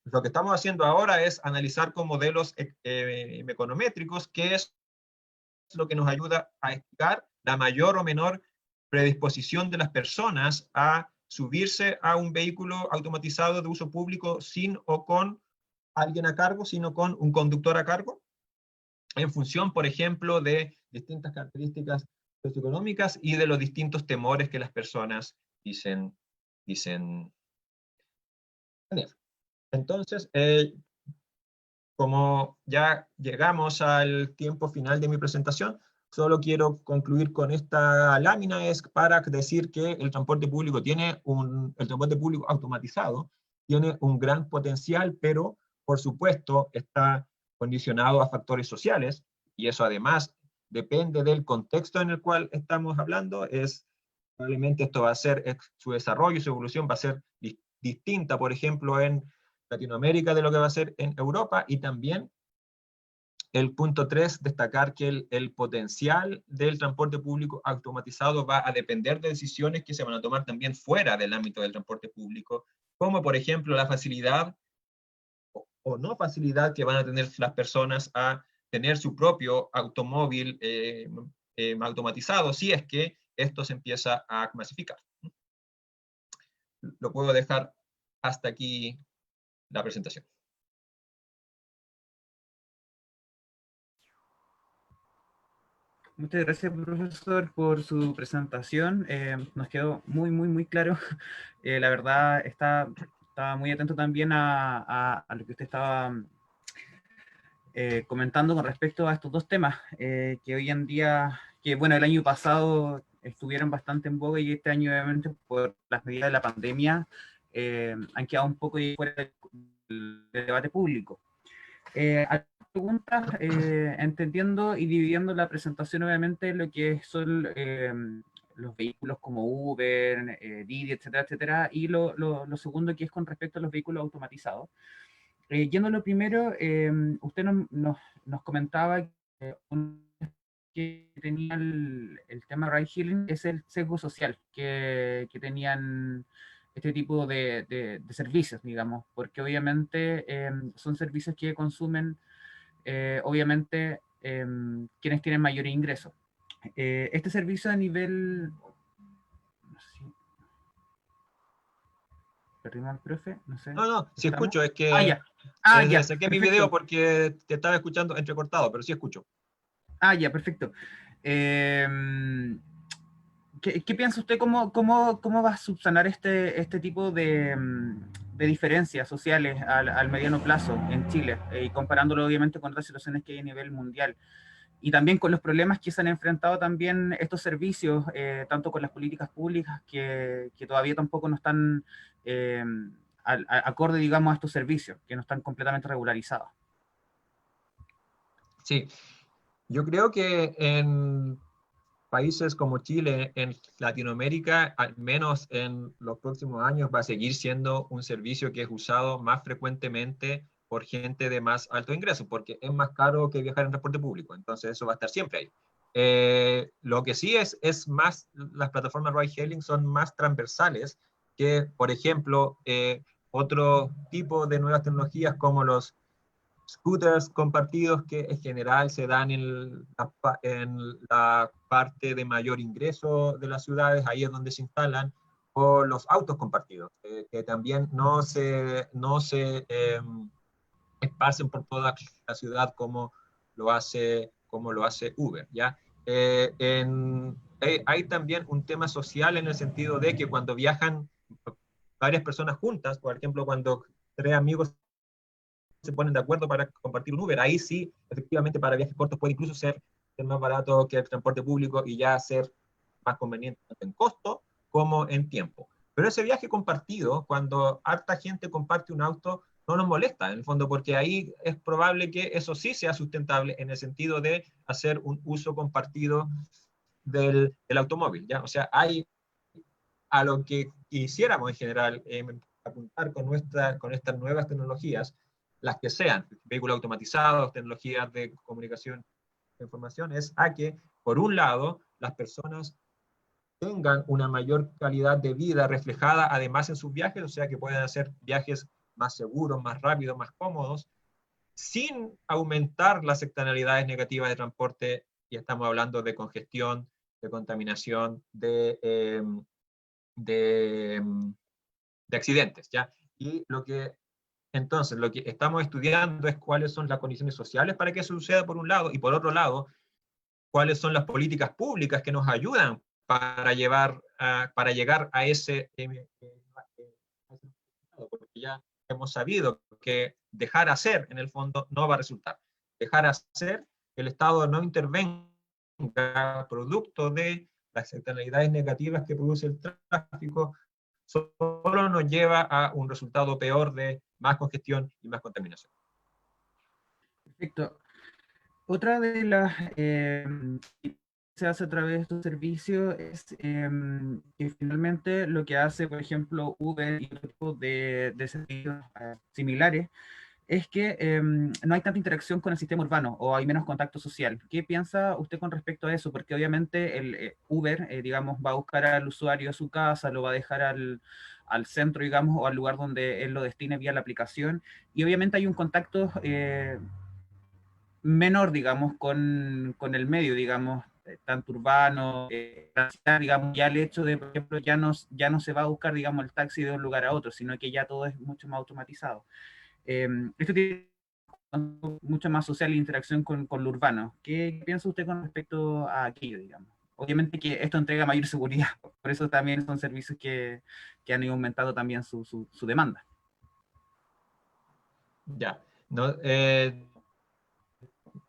Lo que estamos haciendo ahora es analizar con modelos econométricos qué es lo que nos ayuda a explicar la mayor o menor predisposición de las personas a subirse a un vehículo automatizado de uso público sin o con alguien a cargo, sino con un conductor a cargo, en función, por ejemplo, de distintas características socioeconómicas y de los distintos temores que las personas dicen tener. Entonces, como ya llegamos al tiempo final de mi presentación, solo quiero concluir con esta lámina, es para decir que el transporte público el transporte público automatizado tiene un gran potencial, pero por supuesto está condicionado a factores sociales, y eso además depende del contexto en el cual estamos hablando. Probablemente esto va a ser, su desarrollo y su evolución va a ser distinta, por ejemplo, en Latinoamérica de lo que va a ser en Europa, y también el punto 3, destacar que el potencial del transporte público automatizado va a depender de decisiones que se van a tomar también fuera del ámbito del transporte público, como por ejemplo la facilidad o no facilidad que van a tener las personas a tener su propio automóvil automatizado, si es que esto se empieza a masificar. Lo puedo dejar hasta aquí la presentación. Muchas gracias, profesor, por su presentación. Nos quedó muy, muy, muy claro. La verdad, estaba muy atento también a lo que usted estaba comentando con respecto a estos dos temas, que hoy en día, que bueno, el año pasado estuvieron bastante en boga y este año, obviamente, por las medidas de la pandemia, han quedado un poco fuera del debate público. Preguntas, entendiendo y dividiendo la presentación, obviamente, lo que son los vehículos como Uber, Didi, etcétera, etcétera, y lo segundo que es con respecto a los vehículos automatizados. Yendo a lo primero, usted nos comentaba que tenía el tema ride hailing es el sesgo social que tenían este tipo de servicios, digamos, porque obviamente son servicios que consumen, obviamente, quienes tienen mayor ingreso. Este servicio a nivel... No sé si perdimos al profe, no sé. No, sí ¿Estamos? escucho, es Ah, que ya. Ah, ya, saqué mi video perfecto. porque te estaba escuchando entrecortado, pero sí escucho. Ah, ya, perfecto. Eh, ¿qué piensa usted? ¿Cómo va a subsanar este tipo de diferencias sociales al mediano plazo en Chile? Y comparándolo obviamente con otras situaciones que hay a nivel mundial. Y también con los problemas que se han enfrentado también estos servicios, tanto con las políticas públicas que todavía tampoco no están eh, acorde, digamos, a estos servicios, que no están completamente regularizados. Sí, yo creo que en países como Chile, en Latinoamérica, al menos en los próximos años, va a seguir siendo un servicio que es usado más frecuentemente por gente de más alto ingreso, porque es más caro que viajar en transporte público, entonces eso va a estar siempre ahí. Lo que sí es más, las plataformas ride-hailing son más transversales que, por ejemplo, otro tipo de nuevas tecnologías como los scooters compartidos que en general se dan en la parte de mayor ingreso de las ciudades, ahí es donde se instalan, o los autos compartidos, que también no se esparcen por toda la ciudad como lo hace Uber, ¿ya? Hay también un tema social en el sentido de que cuando viajan varias personas juntas, por ejemplo, cuando tres amigos se ponen de acuerdo para compartir un Uber. Ahí sí, efectivamente, para viajes cortos puede incluso ser más barato que el transporte público y ya ser más conveniente tanto en costo como en tiempo. Pero ese viaje compartido, cuando harta gente comparte un auto, no nos molesta, en el fondo, porque ahí es probable que eso sí sea sustentable en el sentido de hacer un uso compartido del automóvil, ¿ya? O sea, hay a lo que quisiéramos en general apuntar con estas nuevas tecnologías, las que sean, vehículos automatizados, tecnologías de comunicación de información, es a que, por un lado, las personas tengan una mayor calidad de vida reflejada además en sus viajes, o sea, que puedan hacer viajes más seguros, más rápidos, más cómodos, sin aumentar las externalidades negativas de transporte, y estamos hablando de congestión, de contaminación, de, de accidentes, ¿ya? Y entonces, lo que estamos estudiando es cuáles son las condiciones sociales para que eso suceda por un lado, y por otro lado, cuáles son las políticas públicas que nos ayudan para llegar a ese, porque ya hemos sabido que dejar hacer, en el fondo, no va a resultar. Dejar hacer, que el Estado no intervenga producto de las externalidades negativas que produce el tráfico, solo nos lleva a un resultado peor de más congestión y más contaminación. Perfecto. Otra de las que se hace a través de estos servicios es que finalmente lo que hace, por ejemplo, Uber y otro tipo de servicios similares, es que no hay tanta interacción con el sistema urbano o hay menos contacto social. ¿Qué piensa usted con respecto a eso? Porque obviamente el Uber, digamos, va a buscar al usuario a su casa, lo va a dejar al centro, digamos, o al lugar donde él lo destine vía la aplicación, y obviamente hay un contacto menor, digamos, con el medio, digamos, tanto urbano, digamos, ya el hecho de, por ejemplo, ya no se va a buscar, digamos, el taxi de un lugar a otro, sino que ya todo es mucho más automatizado. Esto tiene mucho más social e interacción con lo urbano. ¿Qué piensa usted con respecto a aquello, digamos? Obviamente que esto entrega mayor seguridad, por eso también son servicios que han aumentado también su demanda. Ya, no,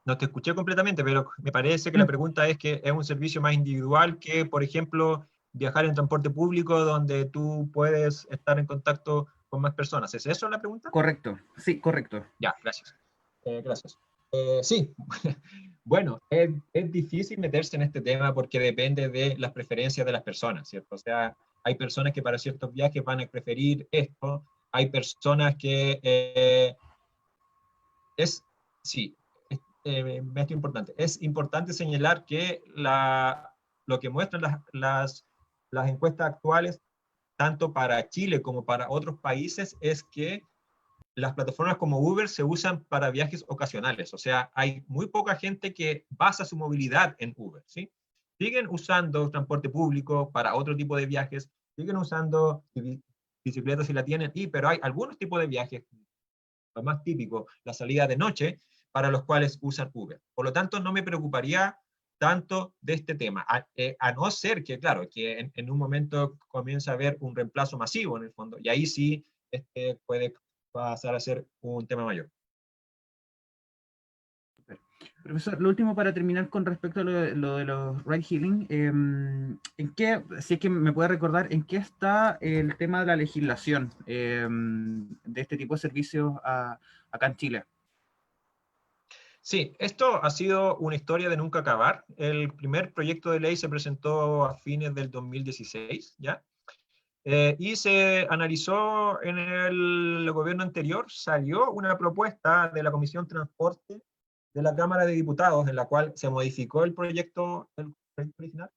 no te escuché completamente, pero me parece que la Sí, pregunta es que es un servicio más individual que, por ejemplo, viajar en transporte público donde tú puedes estar en contacto con más personas. ¿Es eso la pregunta? correcto, sí, correcto. Ya, gracias. Gracias. Sí, Bueno, es difícil meterse en este tema porque depende de las preferencias de las personas, ¿cierto? O sea, hay personas que para ciertos viajes van a preferir esto, hay personas que es, sí, esto es importante. Es importante señalar que lo que muestran las encuestas actuales, tanto para Chile como para otros países, es que las plataformas como Uber se usan para viajes ocasionales. O sea, hay muy poca gente que basa su movilidad en Uber, ¿sí? Siguen usando transporte público para otro tipo de viajes, siguen usando bicicletas si la tienen, pero hay algunos tipos de viajes, lo más típico, la salida de noche, para los cuales usan Uber. Por lo tanto, no me preocuparía tanto de este tema, a no ser que, claro, que en un momento comienza a haber un reemplazo masivo en el fondo, y ahí sí puede pasar a ser un tema mayor. Profesor, lo último para terminar con respecto a lo de los ride hailing, ¿en qué, si es que me puede recordar, en qué está el tema de la legislación de este tipo de servicios acá en Chile? Sí, esto ha sido una historia de nunca acabar. El primer proyecto de ley se presentó a fines del 2016, ¿ya? Y se analizó en el gobierno anterior, salió una propuesta de la Comisión Transporte de la Cámara de Diputados, en la cual se modificó el proyecto original.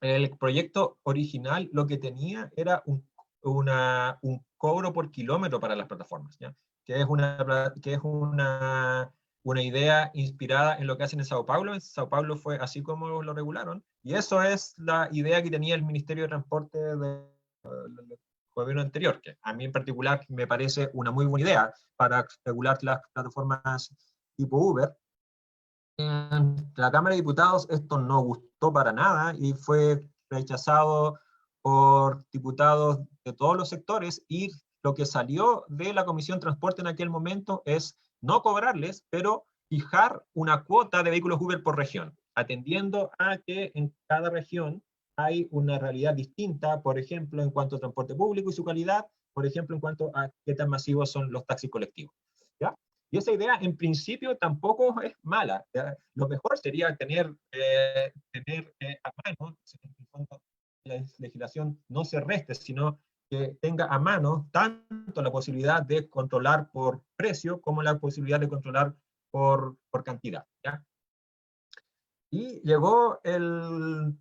El proyecto original lo que tenía era un cobro por kilómetro para las plataformas, ¿ya? Que es una idea inspirada en lo que hacen en Sao Paulo. En Sao Paulo fue así como lo regularon, y eso es la idea que tenía el Ministerio de Transporte del gobierno anterior, que a mí en particular me parece una muy buena idea para regular las plataformas tipo Uber. En la Cámara de Diputados esto no gustó para nada y fue rechazado por diputados de todos los sectores, y lo que salió de la Comisión Transporte en aquel momento es no cobrarles, pero fijar una cuota de vehículos Uber por región, atendiendo a que en cada región hay una realidad distinta, por ejemplo, en cuanto a transporte público y su calidad, por ejemplo, en cuanto a qué tan masivos son los taxis colectivos. ¿Ya? Y esa idea, en principio, tampoco es mala. ¿Ya? Lo mejor sería tener a mano, la legislación no se reste, sino que tenga a mano tanto la posibilidad de controlar por precio como la posibilidad de controlar por cantidad. ¿Ya? Y llegó el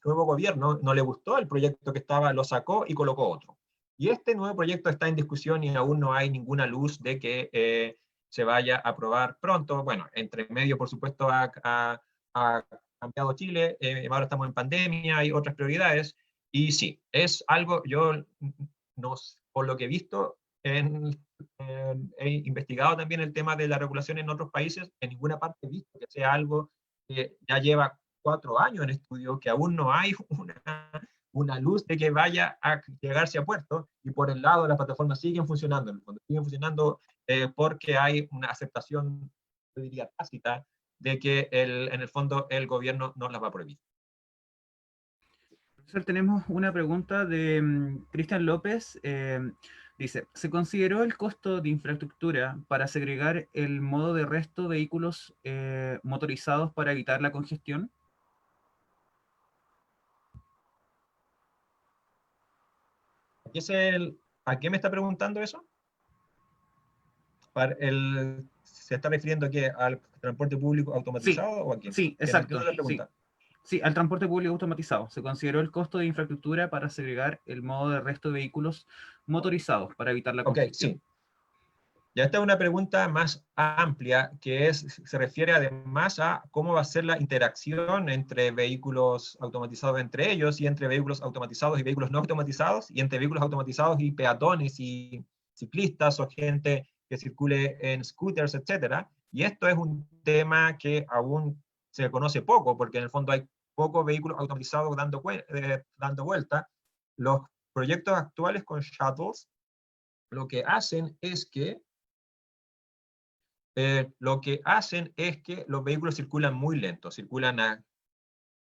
nuevo gobierno, no le gustó el proyecto que estaba, lo sacó y colocó otro. Y este nuevo proyecto está en discusión y aún no hay ninguna luz de que se vaya a aprobar pronto. Bueno, entre medio, por supuesto, ha cambiado Chile, ahora estamos en pandemia, hay otras prioridades, y sí, es algo, por lo que he visto, he investigado también el tema de la regulación en otros países, en ninguna parte he visto que sea algo que ya lleva 4 años en estudio, que aún no hay una luz de que vaya a llegarse a puerto, y por el lado las plataformas siguen funcionando, en el fondo, siguen funcionando porque hay una aceptación, yo diría, tácita, de que en el fondo el gobierno no las va a prohibir. Profesor, tenemos una pregunta de Cristian López. Dice, ¿se consideró el costo de infraestructura para segregar el modo de resto vehículos motorizados para evitar la congestión? ¿A qué me está preguntando eso? ¿Se está refiriendo a qué? ¿Al transporte público Sí, automatizado o a qué? sí, Que no entiendo exacto, la sí. pregunta. Sí, al transporte público automatizado. Se consideró el costo de infraestructura para segregar el modo de resto de vehículos motorizados para evitar la Ok, congestión. sí. Ya esta es una pregunta más amplia que se refiere además a cómo va a ser la interacción entre vehículos automatizados entre ellos, y entre vehículos automatizados y vehículos no automatizados, y entre vehículos automatizados y peatones y ciclistas o gente que circule en scooters, etcétera. Y esto es un tema que aún se conoce poco, porque en el fondo hay pocos vehículos automatizados dando vuelta. Los proyectos actuales con shuttles lo que hacen es que los vehículos circulan muy lentos, circulan a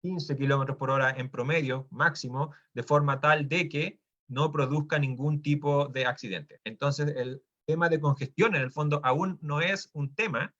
15 kilómetros por hora en promedio máximo, de forma tal de que no produzca ningún tipo de accidente. Entonces, el tema de congestión en el fondo aún no es un tema,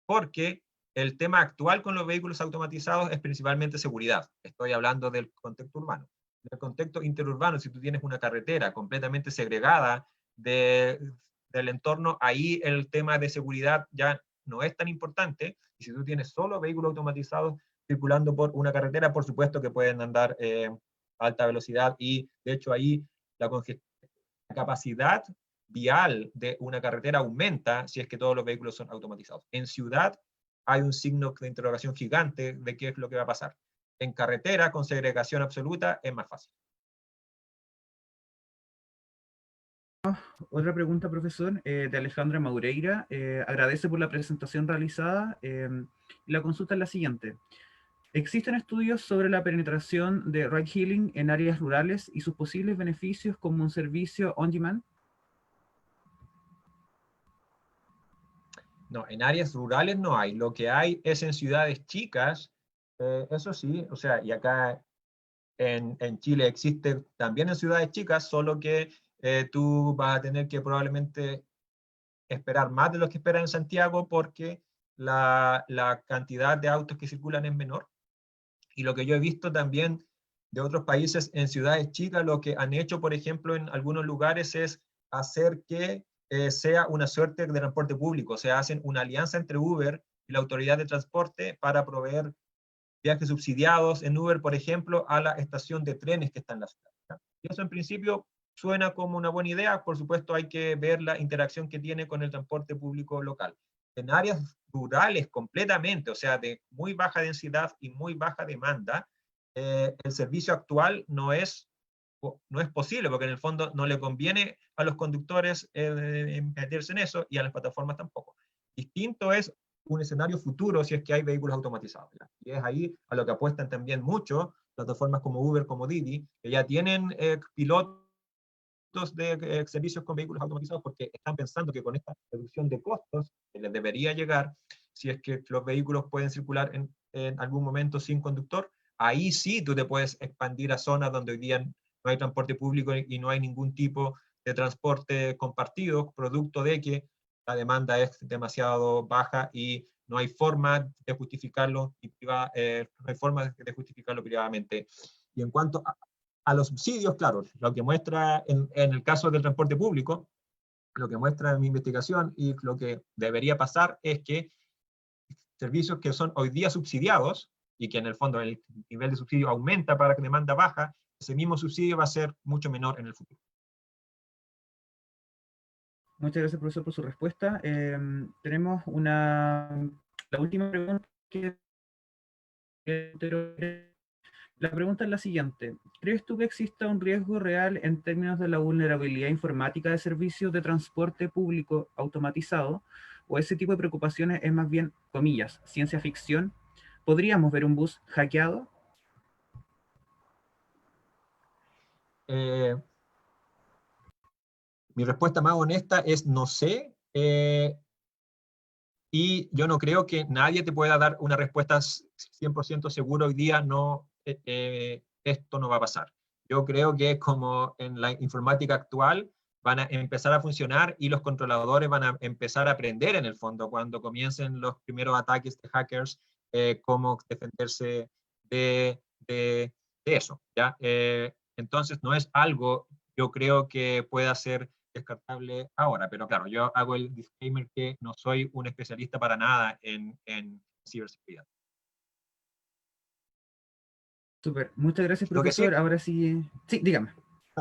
porque el tema actual con los vehículos automatizados es principalmente seguridad. Estoy hablando del contexto urbano. En el contexto interurbano, si tú tienes una carretera completamente segregada del entorno, ahí el tema de seguridad ya no es tan importante. Y si tú tienes solo vehículos automatizados circulando por una carretera, por supuesto que pueden andar a alta velocidad, y de hecho ahí la capacidad vial de una carretera aumenta si es que todos los vehículos son automatizados. En ciudad hay un signo de interrogación gigante de qué es lo que va a pasar. En carretera, con segregación absoluta, es más fácil. Otra pregunta, profesor, de Alejandra Maureira. Agradece por la presentación realizada. La consulta es la siguiente. ¿Existen estudios sobre la penetración de ride-hailing en áreas rurales y sus posibles beneficios como un servicio on-demand? No, en áreas rurales no hay. Lo que hay es en ciudades chicas, eso sí, o sea, y acá en Chile existe también en ciudades chicas, solo que tú vas a tener que probablemente esperar más de lo que esperas en Santiago, porque la cantidad de autos que circulan es menor. Y lo que yo he visto también de otros países en ciudades chicas, lo que han hecho, por ejemplo, en algunos lugares es hacer que sea una suerte de transporte público. O sea, hacen una alianza entre Uber y la autoridad de transporte para proveer viajes subsidiados en Uber, por ejemplo, a la estación de trenes que está en la ciudad, ¿ya? Y eso en principio suena como una buena idea. Por supuesto, hay que ver la interacción que tiene con el transporte público local. En áreas rurales completamente, o sea, de muy baja densidad y muy baja demanda, el servicio actual no es posible, porque en el fondo no le conviene a los conductores meterse en eso, y a las plataformas tampoco. Distinto es un escenario futuro si es que hay vehículos automatizados, ¿ya? Y es ahí a lo que apuestan también mucho plataformas como Uber, como Didi, que ya tienen pilotos de servicios con vehículos automatizados, porque están pensando que con esta reducción de costos que les debería llegar, si es que los vehículos pueden circular en algún momento sin conductor, ahí sí tú te puedes expandir a zonas donde hoy día no hay transporte público y no hay ningún tipo de transporte compartido, producto de que la demanda es demasiado baja y no hay forma de justificarlo, no hay forma de justificarlo privadamente. Y en cuanto a los subsidios, claro, lo que muestra en el caso del transporte público, lo que muestra en mi investigación y lo que debería pasar es que servicios que son hoy día subsidiados, y que en el fondo el nivel de subsidio aumenta para que demanda baja, ese mismo subsidio va a ser mucho menor en el futuro. Muchas gracias, profesor, por su respuesta. Tenemos la última pregunta que la pregunta es la siguiente. ¿Crees tú que exista un riesgo real en términos de la vulnerabilidad informática de servicios de transporte público automatizado? ¿O ese tipo de preocupaciones es más bien, comillas, ciencia ficción? ¿Podríamos ver un bus hackeado? Eh, Mi respuesta más honesta es no sé, y yo no creo que nadie te pueda dar una respuesta 100% segura hoy día. No, esto no va a pasar. Yo creo que como en la informática actual van a empezar a funcionar, y los controladores van a empezar a aprender en el fondo cuando comiencen los primeros ataques de hackers, cómo defenderse de eso, ¿ya? Entonces no es algo, yo creo, que pueda ser descartable ahora, pero claro, yo hago el disclaimer que no soy un especialista para nada en ciberseguridad. Súper. Muchas gracias, Lo que sí, profesor. Ahora sí. Sí, dígame.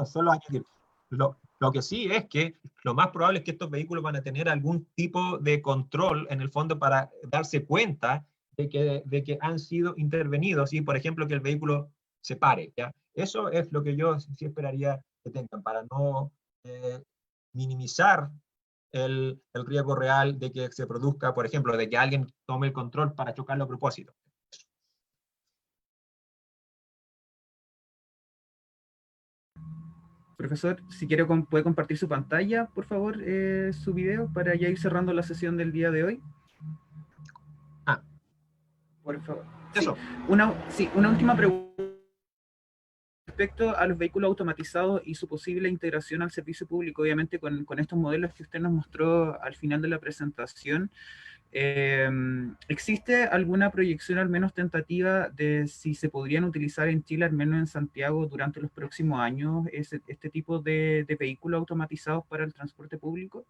solo añadir, lo que sí es que lo más probable es que estos vehículos van a tener algún tipo de control en el fondo para darse cuenta de que han sido intervenidos, y por ejemplo que el vehículo se pare, ¿ya? Eso es lo que yo sí esperaría que tengan, para no minimizar el riesgo real de que se produzca, por ejemplo, de que alguien tome el control para chocarlo a propósito. Profesor, si quiere, puede compartir su pantalla, por favor, su video, para ya ir cerrando la sesión del día de hoy. Ah, Por favor. Sí, eso. una última pregunta respecto a los vehículos automatizados y su posible integración al servicio público. Obviamente, con estos modelos que usted nos mostró al final de la presentación, ¿Existe alguna proyección al menos tentativa de si se podrían utilizar en Chile, al menos en Santiago, durante los próximos años, este tipo de vehículos automatizados para el transporte público?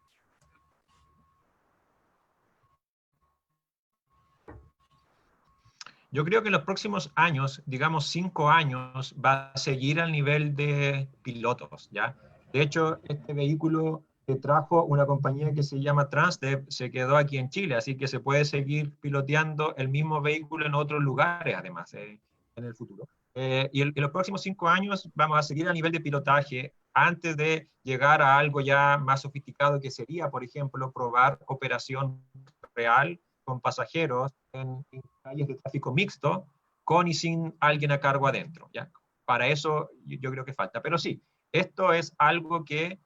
Yo creo que en los próximos años, digamos 5 años, va a seguir al nivel de pilotos, ¿ya? De hecho, este vehículo que trajo una compañía que se llama Transdev se quedó aquí en Chile, así que se puede seguir piloteando el mismo vehículo en otros lugares, además, en el futuro. En los próximos 5 años vamos a seguir a nivel de pilotaje antes de llegar a algo ya más sofisticado que sería, por ejemplo, probar operación real con pasajeros en calles de tráfico mixto, con y sin alguien a cargo adentro, ¿ya? Para eso yo creo que falta. Pero sí, esto es algo que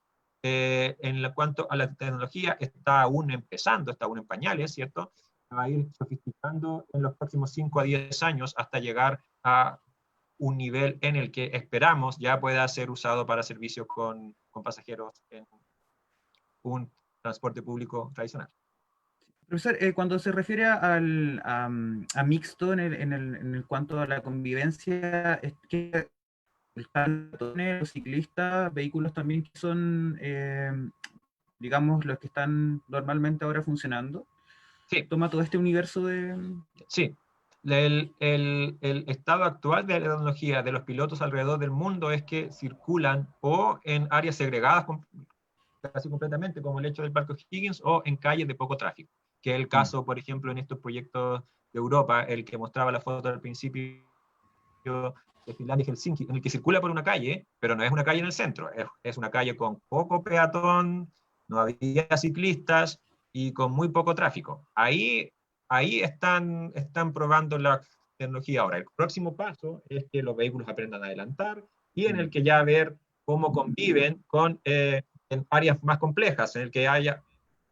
cuanto a la tecnología está aún empezando, está aún en pañales, ¿cierto? Va a ir sofisticando en los próximos 5 a 10 años hasta llegar a un nivel en el que esperamos ya pueda ser usado para servicios con pasajeros en un transporte público tradicional. Profesor, cuando se refiere a mixto en el cuanto a la convivencia, es que están los ciclistas, vehículos también que son, digamos, los que están normalmente ahora funcionando. Sí, Toma todo este universo de... sí. El estado actual de la tecnología de los pilotos alrededor del mundo es que circulan o en áreas segregadas casi completamente, como el hecho del Parque O'Higgins, o en calles de poco tráfico, que es el caso, por ejemplo, en estos proyectos de Europa, el que mostraba la foto al principio de Finlandia y Helsinki, en el que circula por una calle, pero no es una calle en el centro, es una calle con poco peatón, no había ciclistas y con muy poco tráfico. Ahí están probando la tecnología ahora. El próximo paso es que los vehículos aprendan a adelantar y en el que ya ver cómo conviven en áreas más complejas, en el que haya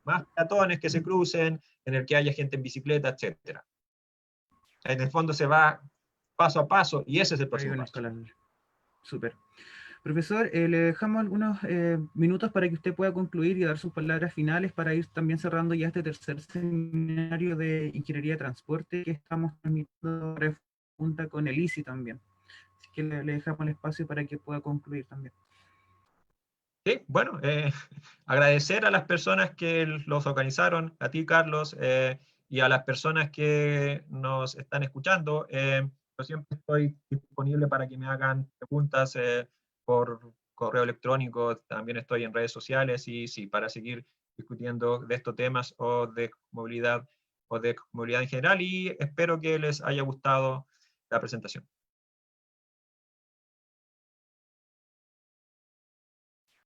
más peatones que se crucen, en el que haya gente en bicicleta, etc. En el fondo se va paso a paso y ese es el Hay próximo una paso. escala. Súper. Profesor, le dejamos algunos minutos para que usted pueda concluir y dar sus palabras finales para ir también cerrando ya este tercer seminario de Ingeniería de Transporte que estamos transmitiendo ahora junta con el ICI también. Así que le dejamos el espacio para que pueda concluir también. Sí, bueno, agradecer a las personas que los organizaron, a ti, Carlos, y a las personas que nos están escuchando. Yo siempre estoy disponible para que me hagan preguntas por correo electrónico, también estoy en redes sociales y sí, para seguir discutiendo de estos temas o de movilidad en general y espero que les haya gustado la presentación.